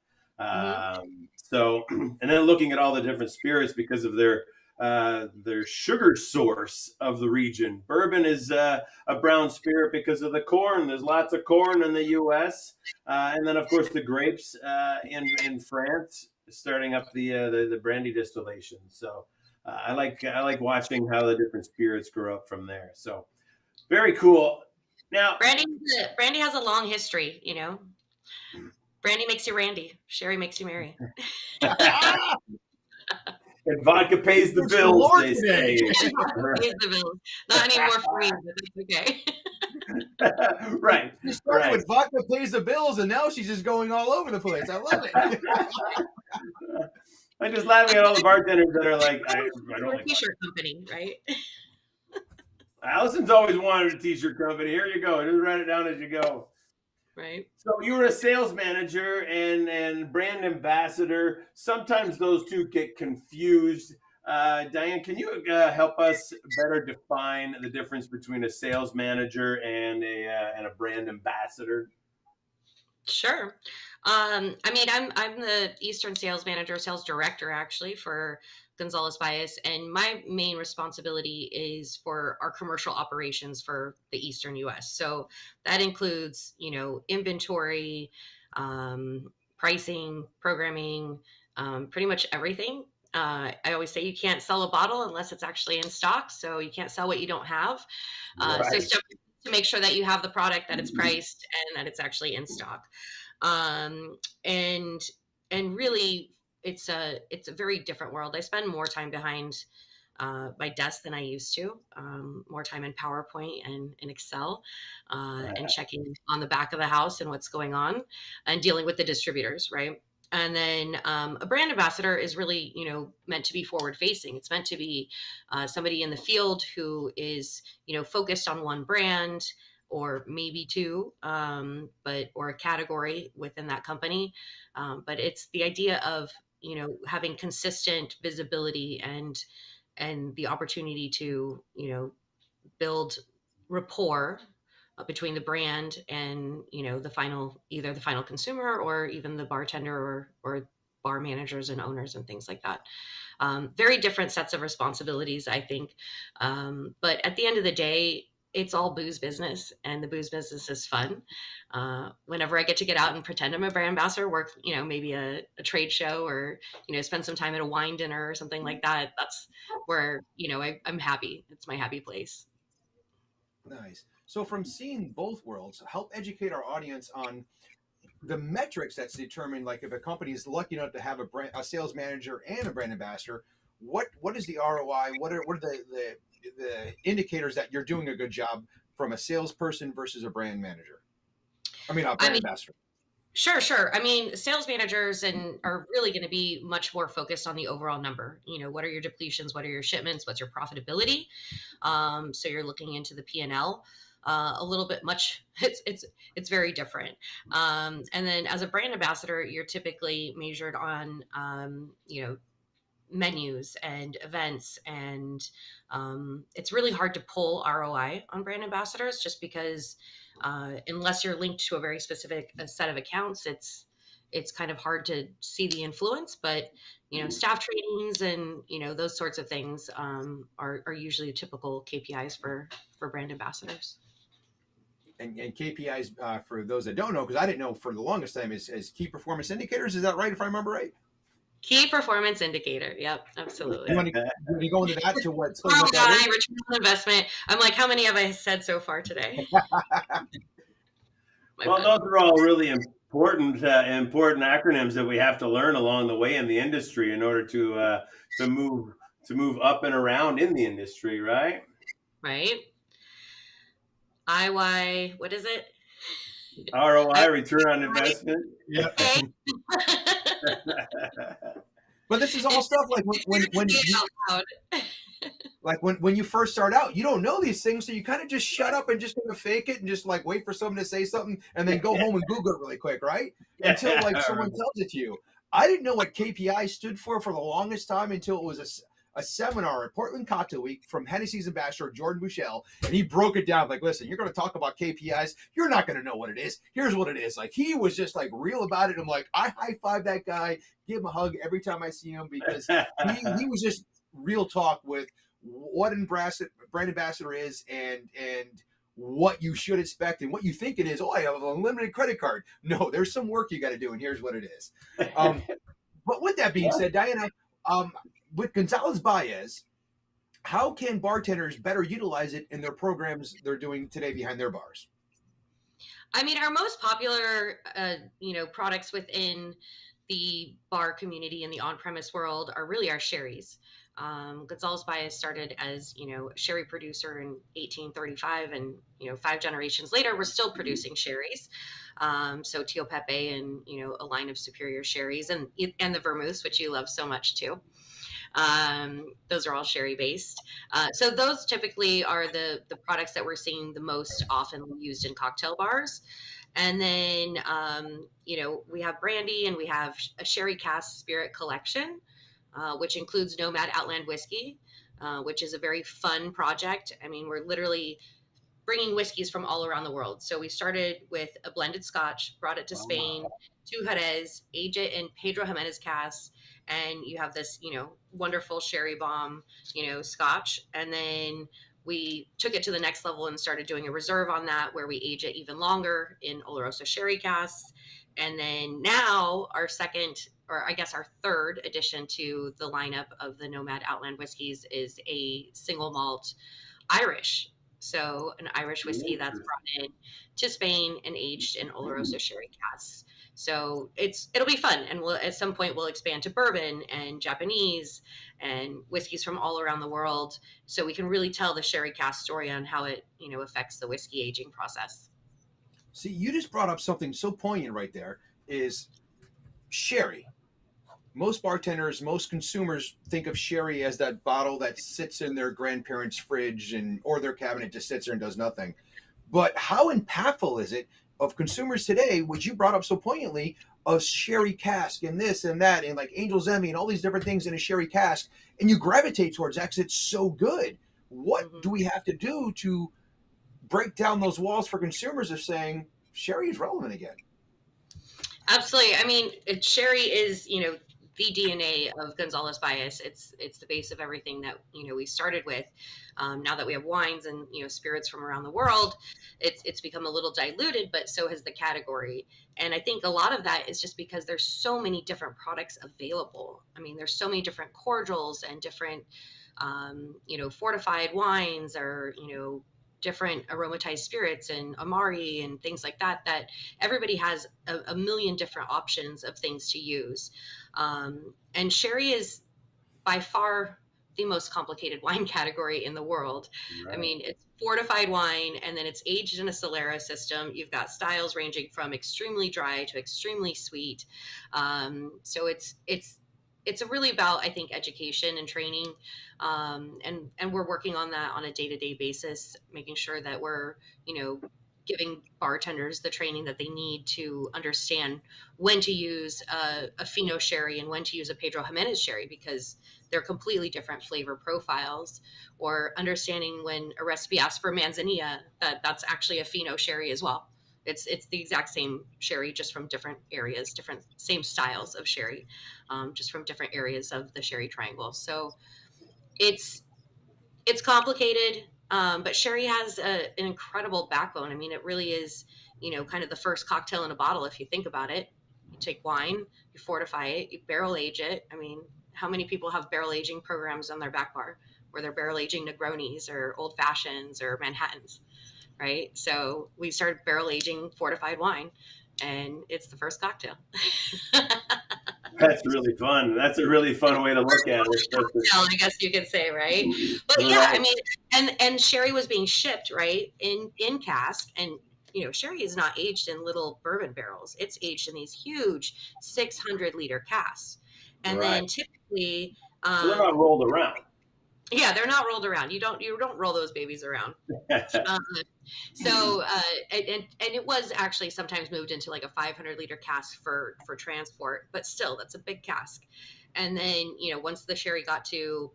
So, and then looking at all the different spirits because of their sugar source of the region. Bourbon is a brown spirit because of the corn. There's lots of corn in the U.S. And then, of course, the grapes in France, starting up the brandy distillation. So I like watching how the different spirits grow up from there. So very cool. Now, brandy has a long history. Brandy makes you Randy. Sherry makes you Mary. And vodka pays the bills, they say. Pays the bills. Not anymore for me, but that's okay. Right. She started with vodka pays the bills, and now she's just going all over the place. I love it. I'm just laughing at all the bartenders that are like, I don't like T-shirt company, right? Allison's always wanted a T-shirt company. Here you go. Just write it down as you go. Right. So you were a sales manager and brand ambassador. Sometimes those two get confused. Dianne, can you help us better define the difference between a sales manager and a brand ambassador? Sure. I mean, I'm the Eastern sales manager, sales director, actually, for Gonzalez Bias, and my main responsibility is for our commercial operations for the Eastern U.S. So that includes, inventory, pricing, programming, pretty much everything. I always say you can't sell a bottle unless it's actually in stock, so you can't sell what you don't have. So stuff to make sure that you have the product, that it's priced, and that it's actually in stock. And really, it's a very different world. I spend more time behind my desk than I used to, more time in PowerPoint and in Excel, and checking on the back of the house and what's going on, and dealing with the distributors, right? And then a brand ambassador is really, meant to be forward facing. It's meant to be somebody in the field who is, focused on one brand, or maybe two, or a category within that company. But it's the idea of, having consistent visibility and the opportunity to, build rapport between the brand and, either the final consumer or even the bartender or bar managers and owners and things like that. Very different sets of responsibilities, I think. But at the end of the day, it's all booze business, and the booze business is fun. Whenever I get to get out and pretend I'm a brand ambassador, work, maybe a trade show, or, spend some time at a wine dinner or something like that, that's where, I'm happy. It's my happy place. Nice. So from seeing both worlds, help educate our audience on the metrics that's determined, like if a company is lucky enough to have a sales manager and a brand ambassador, what is the ROI? What are the indicators that you're doing a good job from a salesperson versus a brand manager? I mean, a brand ambassador. Sure. I mean, sales managers are really going to be much more focused on the overall number. You know, what are your depletions? What are your shipments? What's your profitability? So you're looking into the P&L a little bit much. It's very different. And then as a brand ambassador, you're typically measured on, menus and events, and it's really hard to pull ROI on brand ambassadors just because unless you're linked to a very specific set of accounts, it's kind of hard to see the influence. But staff trainings and those sorts of things are usually typical KPIs for brand ambassadors. And KPIs, for those that don't know, because I didn't know for the longest time, is key performance indicators. Is that right, if I remember right? Key performance indicator. Yep, absolutely. You want to go into that to what? ROI, return on investment. I'm like, how many have I said so far today? Well, those are all really important acronyms that we have to learn along the way in the industry in order to move up and around in the industry, right? Right. IY, what is it? ROI, return on investment. Yeah. But this is all stuff like when you first start out, you don't know these things, so you kind of just shut up and just kind of fake it and just like wait for someone to say something and then go home and Google it really quick, right? Until like someone tells it to you. I didn't know what KPI stood for the longest time until it was a seminar at Portland Cocktail Week from Hennessy's ambassador Jordan Bouchel, and he broke it down like, listen, you're going to talk about KPIs, you're not going to know what it is. Here's what it is. Like, he was just like real about it. I'm like, I high five that guy, give him a hug every time I see him, because he was just real talk with what a brand ambassador is and what you should expect and what you think it is. Oh, I have an unlimited credit card. No, there's some work you got to do, and here's what it is. But with that being said, Dianna, with Gonzalez Baez, how can bartenders better utilize it in their programs they're doing today behind their bars? I mean, our most popular, products within the bar community in the on-premise world are really our sherries. Gonzalez Baez started as, a sherry producer in 1835, and, 5 generations later, we're still producing sherries. So Tio Pepe and, a line of superior sherries and the vermouths, which you love so much too. Those are all sherry based. So those typically are the products that we're seeing the most often used in cocktail bars. And then, we have brandy and we have a sherry cask spirit collection, which includes Nomad Outland whiskey, which is a very fun project. I mean, we're literally bringing whiskeys from all around the world. So we started with a blended Scotch, brought it to Spain, to Jerez, aged it in Pedro Jimenez casks, and you have this, wonderful sherry bomb, Scotch. And then we took it to the next level and started doing a reserve on that, where we age it even longer in Oloroso sherry casks. And then now our second, or I guess our third addition to the lineup of the Nomad Outland whiskeys is a single malt Irish. So an Irish whiskey that's brought in to Spain and aged in Oloroso sherry casks. So it'll be fun, and at some point we'll expand to bourbon and Japanese and whiskeys from all around the world, so we can really tell the sherry cask story on how it affects the whiskey aging process. See, you just brought up something so poignant right there. Is sherry. Most bartenders, most consumers think of sherry as that bottle that sits in their grandparents' fridge or their cabinet, just sits there and does nothing. But how impactful is it of consumers today, which you brought up so poignantly, of sherry cask and this and that, and like Angel's Emmy and all these different things in a sherry cask, and you gravitate towards that because it's so good. What do we have to do to break down those walls for consumers of saying sherry is relevant again? Absolutely. I mean, sherry is, the DNA of Gonzalez Baez. It's the base of everything that, we started with. Now that we have wines and, spirits from around the world, it's become a little diluted, but so has the category. And I think a lot of that is just because there's so many different products available. I mean, there's so many different cordials and different, fortified wines, or, different aromatized spirits and amari and things like that, that everybody has a million different options of things to use. And sherry is by far the most complicated wine category in the world. I mean, it's fortified wine, and then it's aged in a Solera system. You've got styles ranging from extremely dry to extremely sweet. So it's really about, I think, education and training, and we're working on that on a day-to-day basis, making sure that we're, giving bartenders the training that they need to understand when to use a Fino sherry and when to use a Pedro Jimenez sherry, because they're completely different flavor profiles. Or understanding when a recipe asks for manzanilla, that's actually a Fino sherry as well. It's the exact same sherry, just from different areas, different same styles of sherry, just from different areas of the sherry triangle. So it's complicated, but sherry has an incredible backbone. I mean, it really is, kind of the first cocktail in a bottle, if you think about it. You take wine, you fortify it, you barrel age it. I mean, how many people have barrel aging programs on their back bar where they're barrel aging Negronis or Old Fashions or Manhattans, right? So we started barrel aging fortified wine, and it's the first cocktail. That's really fun. That's a really fun way to look at it. Cocktail, I guess you could say, right? But yeah, I mean, and sherry was being shipped, right, in cask, and sherry is not aged in little bourbon barrels. It's aged in these huge 600-liter casks, and then typically, so they're not rolled around. Yeah, they're not rolled around. You don't roll those babies around. So and it was actually sometimes moved into like a 500-liter cask for transport, but still, that's a big cask. And then once the sherry got to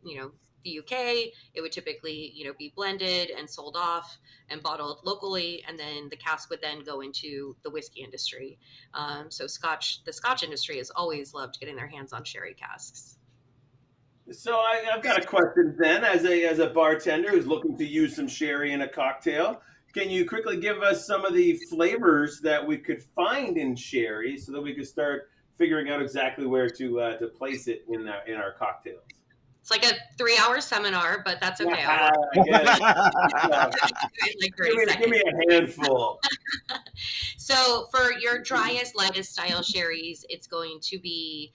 the UK, it would typically be blended and sold off and bottled locally, and then the cask would then go into the whiskey industry. So the Scotch industry has always loved getting their hands on sherry casks. So I've got a question then, as a bartender who's looking to use some sherry in a cocktail. Can you quickly give us some of the flavors that we could find in sherry, so that we could start figuring out exactly where to place it in our cocktails? It's like a 3-hour seminar, but that's okay. I get it. Give me a handful. So for your driest, lightest style sherries, it's going to be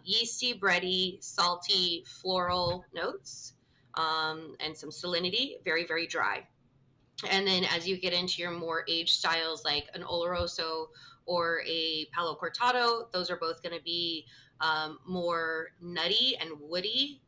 yeasty, bready, salty, floral notes, and some salinity, very, very dry. And then as you get into your more aged styles, like an Oloroso or a Palo Cortado, those are both going to be more nutty and woody.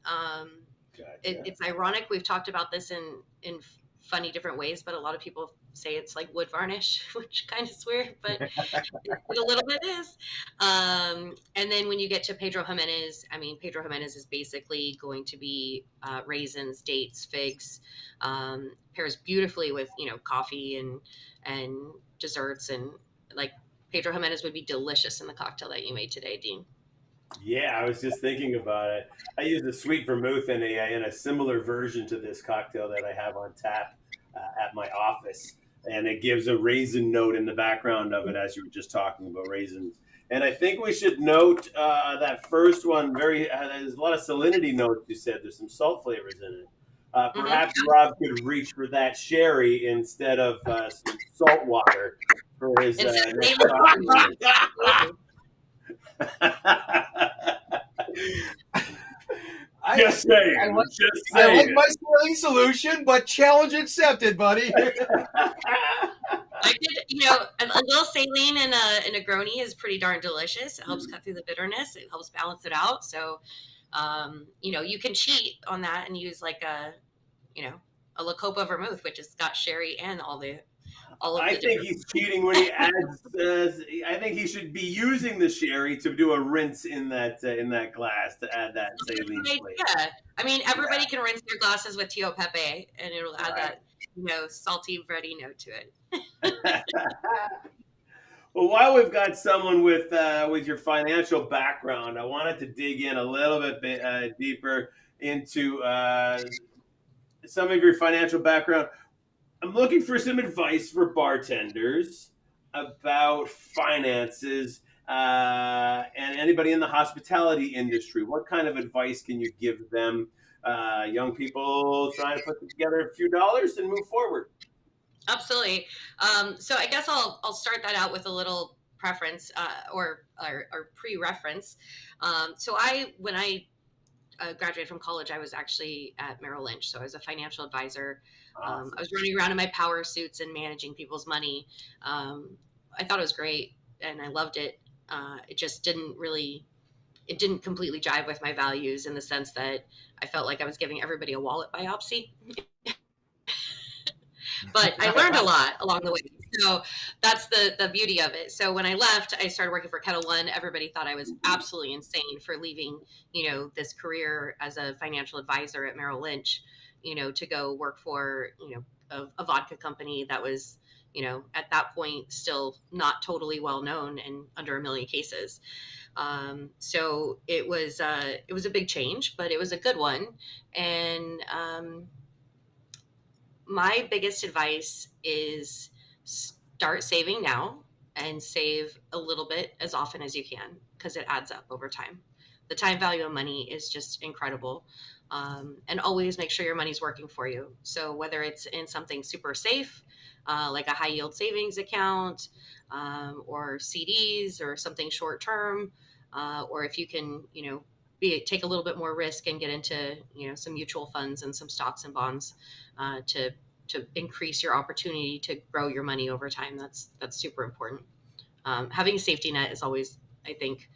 It's ironic. We've talked about this in funny different ways, but a lot of people say it's like wood varnish, which kind of is weird, but it a little bit is. And then when you get to Pedro Jimenez, I mean, Pedro Jimenez is basically going to be raisins, dates, figs, pairs beautifully with, coffee and desserts, and like Pedro Jimenez would be delicious in the cocktail that you made today, Dean. Yeah, I was just thinking about it. I used a sweet vermouth in a similar version to this cocktail that I have on tap at my office, and it gives a raisin note in the background of it, as you were just talking about raisins. And I think we should note that first one, there's a lot of salinity notes. You said there's some salt flavors in it. Perhaps Rob could reach for that sherry instead of some salt water for his next cocktail. Just saying. I like my saline solution, but challenge accepted, buddy. I did, a little saline in a Negroni is pretty darn delicious. It helps cut through the bitterness. It helps balance it out. So, you can cheat on that and use like a La Copa vermouth, which has got sherry and all of I think he's cheating when he adds. I think he should be using the sherry to do a rinse in that glass to add that saline flavor. Yeah, I mean, everybody can rinse their glasses with Tio Pepe, and it'll add that salty, bready note to it. Well, while we've got someone with your financial background, I wanted to dig in a little bit deeper into some of your financial background. I'm looking for some advice for bartenders about finances and anybody in the hospitality industry. What kind of advice can you give them, young people trying to put together a few dollars and move forward? Absolutely. So I guess I'll start that out with a little preference or pre-reference. So when I graduated from college, I was actually at Merrill Lynch. So I was a financial advisor. Awesome. I was running around in my power suits and managing people's money. I thought it was great and I loved it. It just it didn't completely jive with my values in the sense that I felt like I was giving everybody a wallet biopsy. But I learned a lot along the way. So that's the beauty of it. So when I left, I started working for Kettle One. Everybody thought I was absolutely insane for leaving, this career as a financial advisor at Merrill Lynch, to go work for, a vodka company that was, at that point still not totally well known and under a million cases. So it was a big change, but it was a good one. And my biggest advice is start saving now and save a little bit as often as you can because it adds up over time. The time value of money is just incredible. And always make sure your money's working for you. So whether it's in something super safe, like a high yield savings account, or CDs or something short term, or if you can, take a little bit more risk and get into, some mutual funds and some stocks and bonds to increase your opportunity to grow your money over time. That's super important. Having a safety net is always, I think,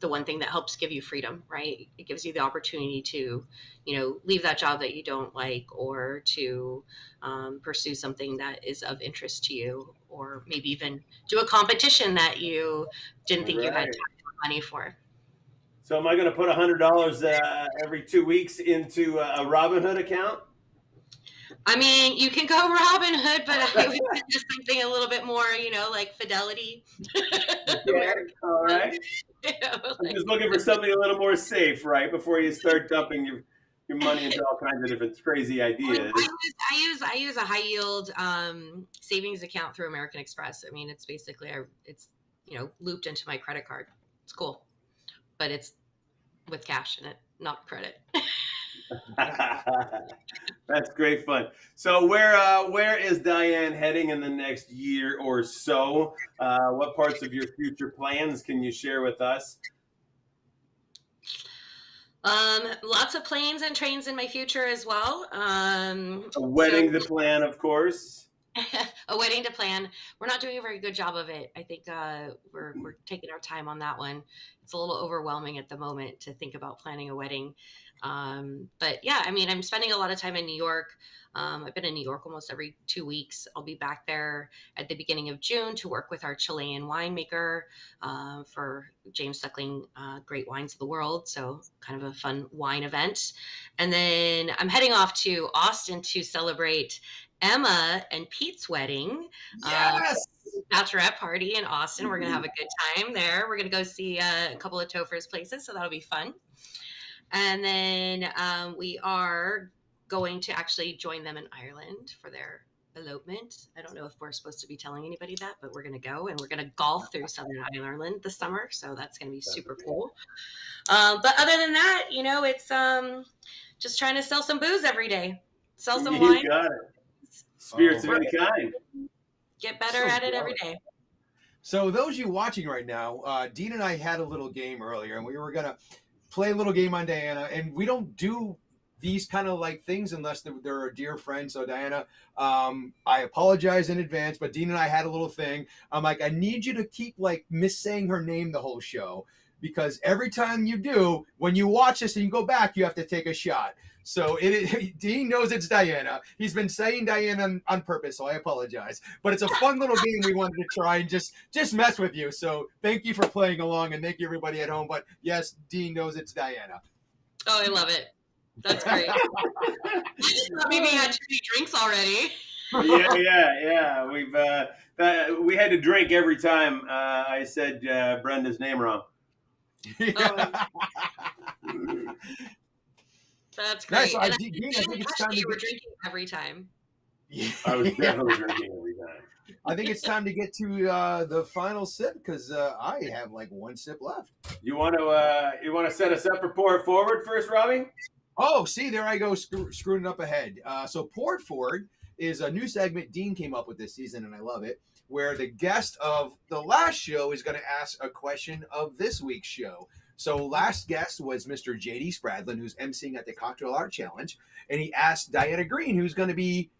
the one thing that helps give you freedom, right? It gives you the opportunity to, leave that job that you don't like, or to pursue something that is of interest to you, or maybe even do a competition that you didn't think you had time or money for. So am I going to put $100 every 2 weeks into a Robinhood account? I mean, you can go Robinhood, but I would suggest something a little bit more, like Fidelity. Yeah, all right. I'm just looking for something a little more safe, right? Before you start dumping your money into all kinds of different crazy ideas. I use a high yield savings account through American Express. I mean, it's basically it's looped into my credit card. It's cool, but it's with cash in it, not credit. That's great fun. So where is Dianne heading in the next year or so? What parts of your future plans can you share with us? Lots of planes and trains in my future as well. A wedding to plan, of course. A wedding to plan. We're not doing a very good job of it. I think we're taking our time on that one. It's a little overwhelming at the moment to think about planning a wedding. But yeah, I mean, I'm spending a lot of time in New York. I've been in New York almost every 2 weeks. I'll be back there at the beginning of June to work with our Chilean winemaker for James Suckling Great Wines of the World. So kind of a fun wine event. And then I'm heading off to Austin to celebrate Emma and Pete's wedding. Yes! Bachelorette party in Austin. We're going to have a good time there. We're going to go see a couple of Topher's places, so that'll be fun. And then we are going to actually join them in Ireland for their elopement. I don't know if we're supposed to be telling anybody that, but we're going to go and we're going to golf through Southern Ireland this summer. So that's going to be super cool. But other than that, it's just trying to sell some booze every day. Sell some wine. You got it. Spirits of any kind. Get better at it every day. So those of you watching right now, Dean and I had a little game earlier, and we were going to play a little game on Dianna, and we don't do these kind of like things unless they're a dear friend. So Dianna, I apologize in advance, but Dean and I had a little thing. I'm like, I need you to keep like missaying her name the whole show, because every time you do, when you watch this and you go back, you have to take a shot. So Dean knows it's Dianna. He's been saying Dianna on purpose, so I apologize. But it's a fun little game we wanted to try and just mess with you. So thank you for playing along, and thank you everybody at home. But yes, Dean knows it's Dianna. Oh, I love it. That's great. Maybe you had too many drinks already. Yeah. We had to drink every time I said Brenda's name wrong. That's great. Nice. And Dean, I think it's time you were drinking every time. I was definitely drinking every time. I think it's time to get to the final sip, because I have like one sip left. You want to set us up for Pour It Forward first, Robbie? Oh, see, there I go screwing it up ahead. So Pour It Forward is a new segment Dean came up with this season, and I love it, where the guest of the last show is going to ask a question of this week's show. So last guest was Mr. J.D. Spradlin, who's emceeing at the Cocktail Art Challenge, and he asked Dianna Greene, who's going to be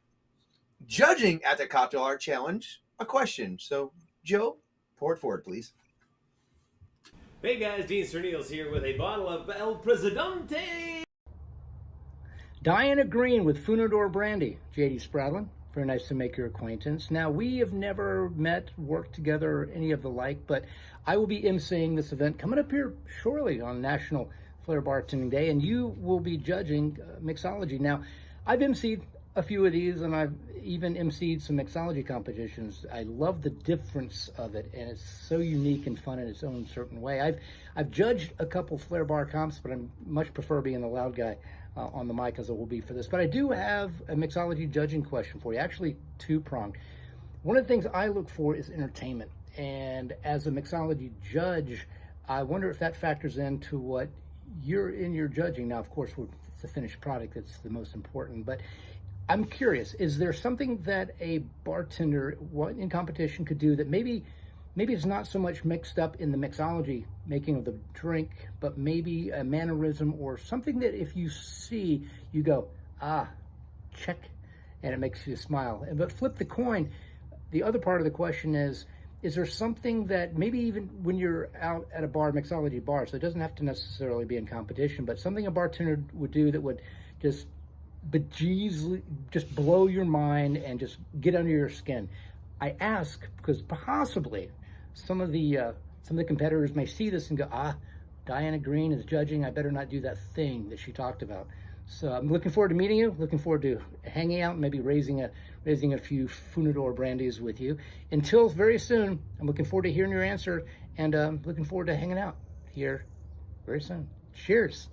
judging at the Cocktail Art Challenge, a question. So, Joe, pour it forward, please. Hey guys, Dean Serneels here with a bottle of El Presidente. Dianna Greene with Funador Brandy. J.D. Spradlin, very nice to make your acquaintance. Now, we have never met, worked together, or any of the like, but I will be emceeing this event coming up here shortly on National Flair Bartending Day, and you will be judging mixology. Now, I've emceed a few of these, and I've even emceed some mixology competitions. I love the difference of it, and it's so unique and fun in its own certain way. I've judged a couple Flair Bar comps, but I much prefer being the loud guy on the mic as I will be for this. But I do have a mixology judging question for you, actually two-pronged. One of the things I look for is entertainment, and as a mixology judge, I wonder if that factors into what you're in your judging. Now, of course, it's the finished product that's the most important, but I'm curious, is there something that a bartender in competition could do that maybe it's not so much mixed up in the mixology making of the drink, but maybe a mannerism or something that if you see, you go, check, and it makes you smile. But flip the coin, the other part of the question is there something that maybe even when you're out at a bar, mixology bar, so it doesn't have to necessarily be in competition, but something a bartender would do that would just blow your mind and just get under your skin? I ask because possibly some of the competitors may see this and go, Dianna Greene is judging, I better not do that thing that she talked about. So I'm looking forward to meeting you, looking forward to hanging out and maybe raising a few Funador brandies with you. Until very soon, I'm looking forward to hearing your answer, and looking forward to hanging out here very soon. Cheers.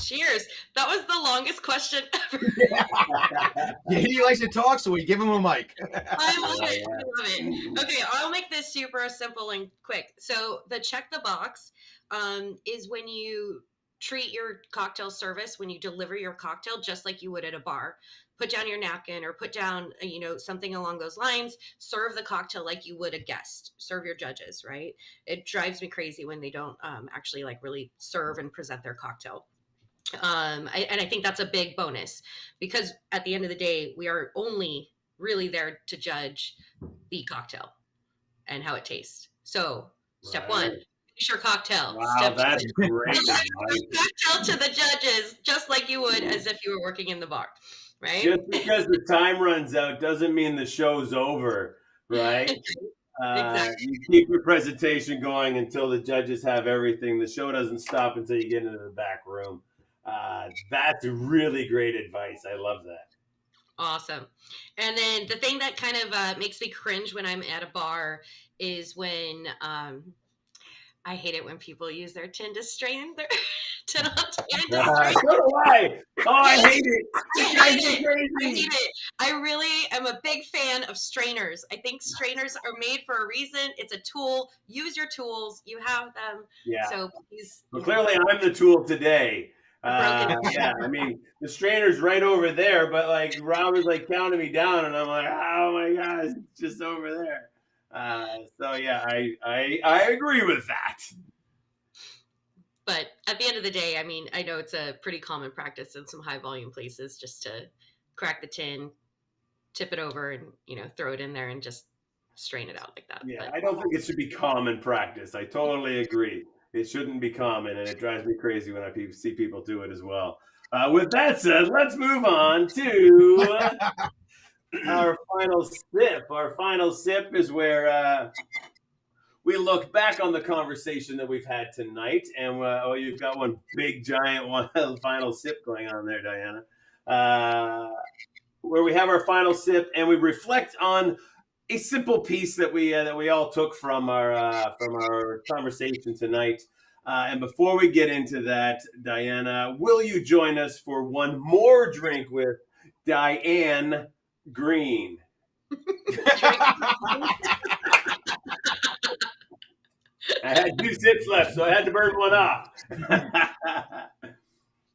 Cheers. That was the longest question ever. Yeah, he likes to talk, so we give him a mic. I love it. I love it. Okay, I'll make this super simple and quick. So the check the box is when you treat your cocktail service, when you deliver your cocktail, just like you would at a bar. Put down your napkin or put down, something along those lines. Serve the cocktail like you would a guest. Serve your judges, right? It drives me crazy when they don't actually really serve and present their cocktail. I think that's a big bonus, because at the end of the day, we are only really there to judge the cocktail and how it tastes. So step one, finish your cocktail. Wow, Step that's two, great. deliver your cocktail to the judges, just like you would as if you were working in the bar, right? Just because the time runs out doesn't mean the show's over, right? Exactly. You keep your presentation going until the judges have everything. The show doesn't stop until you get into the back room. That's really great advice. I love that. Awesome. And then the thing that kind of makes me cringe when I'm at a bar is when I hate it when people use their tin to strain their tin on tin to strain. So do I. Oh, I hate it. I hate it. I really am a big fan of strainers. I think strainers are made for a reason. It's a tool. Use your tools. You have them. Yeah. So please. Well, clearly I'm the tool today. Yeah, I mean, the strainer's right over there, but Rob was counting me down, and I'm like, oh my gosh, it's just over there. So yeah, I agree with that. But at the end of the day, I mean, I know it's a pretty common practice in some high volume places just to crack the tin, tip it over, and throw it in there and just strain it out like that. Yeah, but, I don't think it should be common practice. I totally agree. It shouldn't be common, and it drives me crazy when I see people do it as well. With that said, let's move on to our final sip. Our final sip is where we look back on the conversation that we've had tonight, and you've got one big, giant final sip going on there, Dianna, where we have our final sip, and we reflect on a simple piece that we all took from our conversation tonight. And before we get into that, Dianna, will you join us for one more drink with Dianna Greene? I had 2 sips left, so I had to burn one off.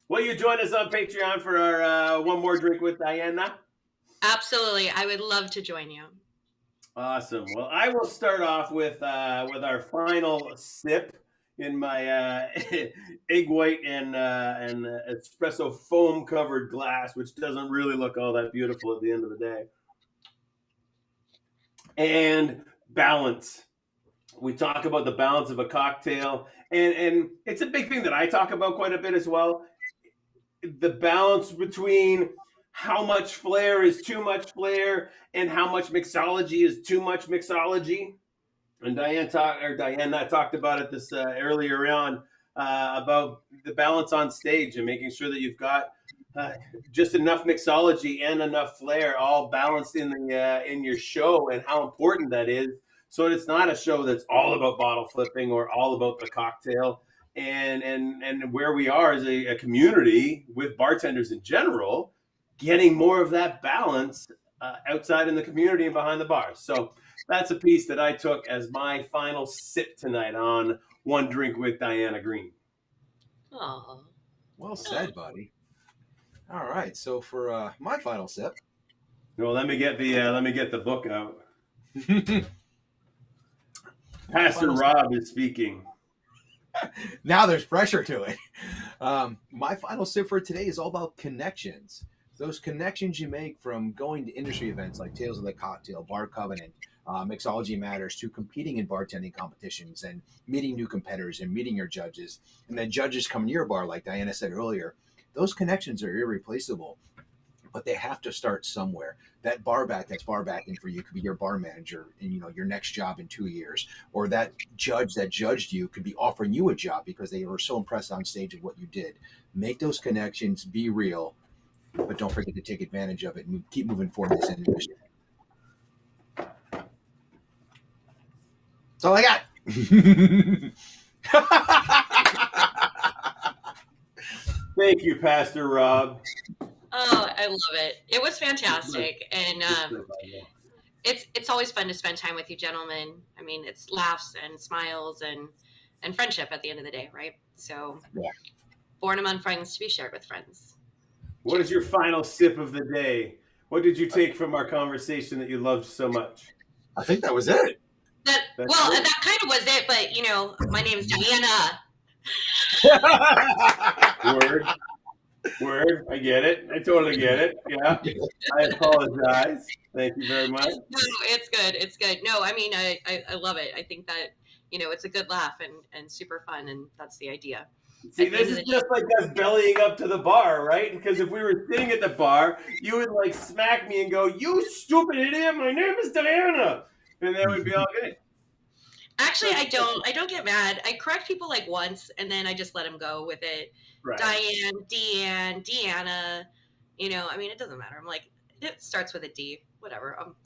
Will you join us on Patreon for our One More Drink with Dianna? Absolutely. I would love to join you. Awesome. Well, I will start off with our final sip in my egg white and espresso foam covered glass, which doesn't really look all that beautiful at the end of the day. And balance. We talk about the balance of a cocktail, and it's a big thing that I talk about quite a bit as well. The balance between how much flair is too much flair and how much mixology is too much mixology. And Dianna talked about it this earlier on about the balance on stage and making sure that you've got just enough mixology and enough flair all balanced in your show, and how important that is. So it's not a show that's all about bottle flipping or all about the cocktail. And where we are as a community with bartenders in general, getting more of that balance outside in the community and behind the bars. So that's a piece that I took as my final sip tonight on One Drink with Dianna Greene. Oh, well said, buddy. All right, so for my final sip. Well, let me get the book out. Pastor Rob is speaking. Now there's pressure to it. My final sip for today is all about connections. Those connections you make from going to industry events like Tales of the Cocktail, Bar Covenant, Mixology Matters, to competing in bartending competitions and meeting new competitors and meeting your judges. And then judges come to your bar, like Dianna said earlier. Those connections are irreplaceable, but they have to start somewhere. That bar back that's bar backing for you could be your bar manager in your next job in 2 years, or that judge that judged you could be offering you a job because they were so impressed on stage of what you did. Make those connections, be real, but don't forget to take advantage of it and keep moving forward in this industry. That's all I got. Thank you, Pastor Rob. Oh, I love it. It was fantastic. And it's always fun to spend time with you gentlemen. I mean, it's laughs and smiles and friendship at the end of the day, right? So born among friends to be shared with friends. What is your final sip of the day? What did you take from our conversation that you loved so much? I think that was it. That kind of was it, but my name's Dianna. Word. I get it. I totally get it. Yeah. I apologize. Thank you very much. No, it's good. It's good. No, I mean, I love it. I think that, it's a good laugh and super fun, and that's the idea. See, this is just like us bellying up to the bar, right? Because if we were sitting at the bar, you would like smack me and go, "You stupid idiot, my name is Dianna." And that would be all good. Actually, I don't get mad. I correct people like once, and then I just let them go with it. Right. Deanna. I mean, it doesn't matter. I'm like, it starts with a D. Whatever. I'm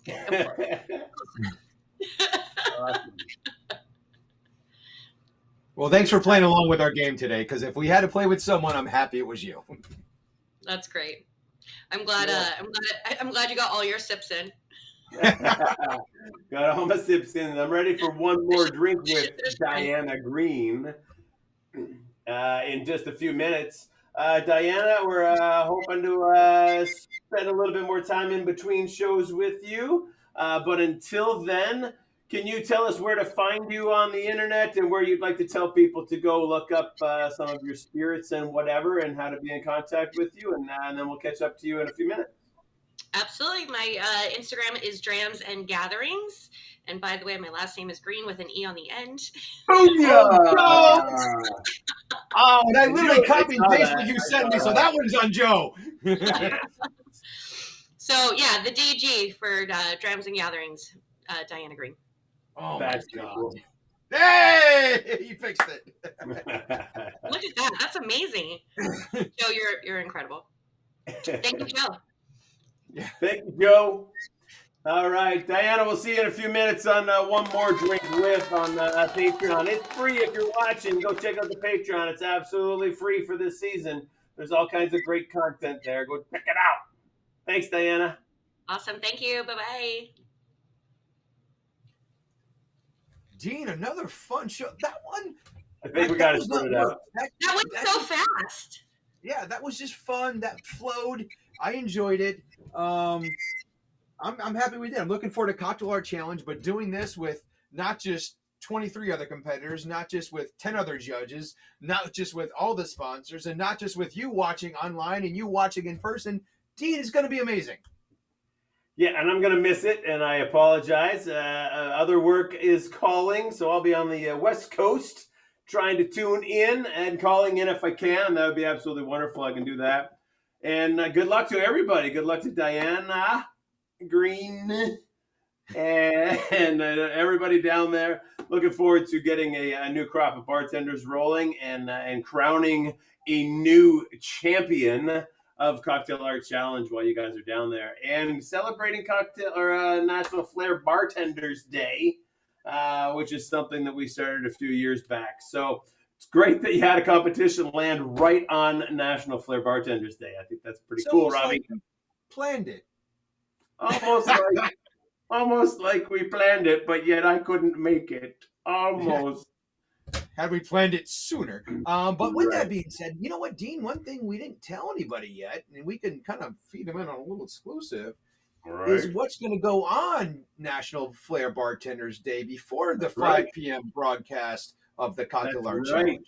awesome. Well, thanks for playing along with our game today, because if we had to play with someone, I'm happy it was you. That's great. I'm glad you got all your sips in. Got all my sips in. I'm ready for one more drink with Dianna Greene in just a few minutes. Dianna, we're hoping to spend a little bit more time in between shows with you. But until then, can you tell us where to find you on the internet and where you'd like to tell people to go look up some of your spirits and whatever, and how to be in contact with you? And then we'll catch up to you in a few minutes. Absolutely. My Instagram is Drams and Gatherings. And by the way, my last name is Green with an E on the end. Oh, and I literally copied and pasted what you sent me, so that one's on Joe. So, yeah, the DG for Drams and Gatherings, Dianna Greene. Oh, that's my God. cool. Hey, you fixed it. Look at that. That's amazing. Joe, you're incredible. Thank you, Joe. Yeah. Thank you, Joe. All right, Dianna, we'll see you in a few minutes on One More Drink With on Patreon. It's free if you're watching. Go check out the Patreon. It's absolutely free for this season. There's all kinds of great content there. Go check it out. Thanks, Dianna. Awesome. Thank you. Bye-bye. Dean, another fun show. That one. I think we got to split it out. That went so fast. Yeah, that was just fun. That flowed. I enjoyed it. I'm happy we did. I'm looking forward to Cocktail Art Challenge, but doing this with not just 23 other competitors, not just with 10 other judges, not just with all the sponsors, and not just with you watching online and you watching in person. Dean, is going to be amazing. Yeah, and I'm going to miss it, and I apologize. Other work is calling, so I'll be on the West Coast trying to tune in and calling in if I can. That would be absolutely wonderful. I can do that. And good luck to everybody. Good luck to Dianna Greene and everybody down there. Looking forward to getting a new crop of bartenders rolling and crowning a new champion of Cocktail Art Challenge while you guys are down there, and celebrating National Flair Bartenders Day, which is something that we started a few years back. So it's great that you had a competition land right on National Flair Bartenders Day. I think that's pretty cool, Robbie. Like you planned it. Almost like we planned it, but yet I couldn't make it. Almost. Had we planned it sooner. But with that being said, you know what, Dean? One thing we didn't tell anybody yet, and we can kind of feed them in on a little exclusive, is what's going to go on National Flair Bartenders Day before the 5 p.m. broadcast of the Cocktail Art Challenge.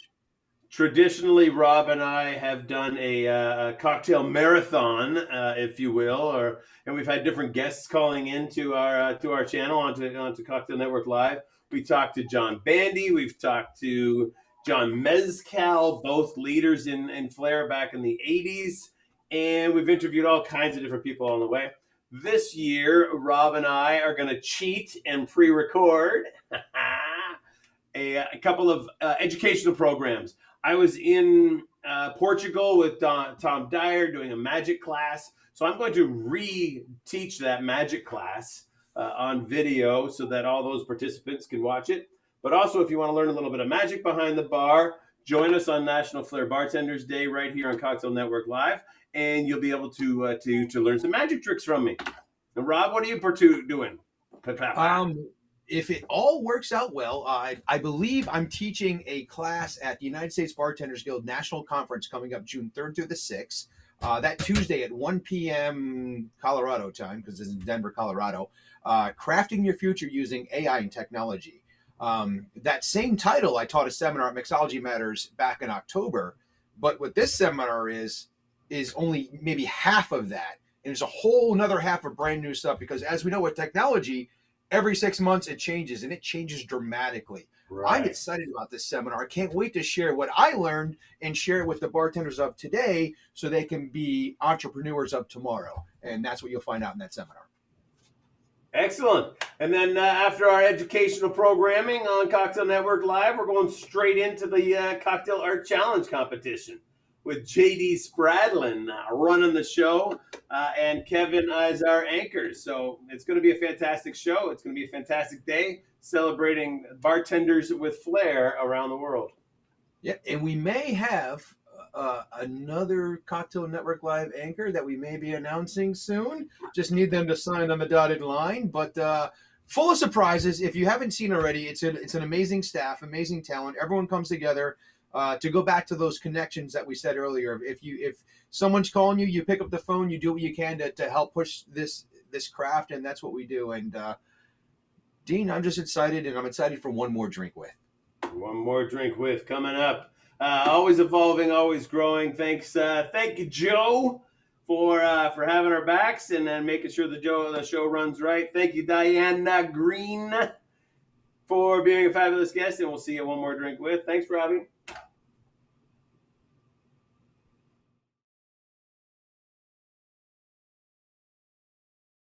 Traditionally, Rob and I have done a cocktail marathon, if you will, and we've had different guests calling into our channel onto Cocktail Network Live. We talked to John Bandy, we've talked to John Mezcal, both leaders in Flair back in the 80s, and we've interviewed all kinds of different people on the way. This year, Rob and I are going to cheat and pre-record a couple of educational programs. I was in Portugal with Tom Dyer doing a magic class, so I'm going to re-teach that magic class on video so that all those participants can watch it. But also, if you want to learn a little bit of magic behind the bar, join us on National Flair Bartenders Day right here on Cocktail Network Live, and you'll be able to learn some magic tricks from me. And Rob, what are you doing? If it all works out well, I believe I'm teaching a class at the United States Bartenders Guild National Conference coming up June 3rd through the 6th. That Tuesday at 1 p.m. Colorado time, because it's in Denver, Colorado, crafting your future using AI and technology. That same title, I taught a seminar at Mixology Matters back in October, but what this seminar is only maybe half of that. And there's a whole another half of brand new stuff, because as we know with technology, every 6 months it changes, and it changes dramatically. Right. I'm excited about this seminar. I can't wait to share what I learned and share it with the bartenders of today so they can be entrepreneurs of tomorrow. And that's what you'll find out in that seminar. Excellent. And then after our educational programming on Cocktail Network Live, we're going straight into the Cocktail Art Challenge competition with J.D. Spradlin running the show and Kevin as our anchors. So it's going to be a fantastic show. It's going to be a fantastic day celebrating bartenders with flair around the world. Yeah, and we may have another Cocktail Network Live anchor that we may be announcing soon. Just need them to sign on the dotted line. But full of surprises. If you haven't seen already, it's an amazing staff, amazing talent. Everyone comes together. To go back to those connections that we said earlier, if someone's calling you, you pick up the phone, you do what you can to help push this craft, and that's what we do. And Dean, I'm just excited, and I'm excited for one more drink with. One more drink with coming up. Always evolving, always growing. Thank you, Joe, for having our backs and then making sure the show runs right. Thank you, Dianna Greene, for being a fabulous guest, and we'll see you at One More Drink with. Thanks, Robbie.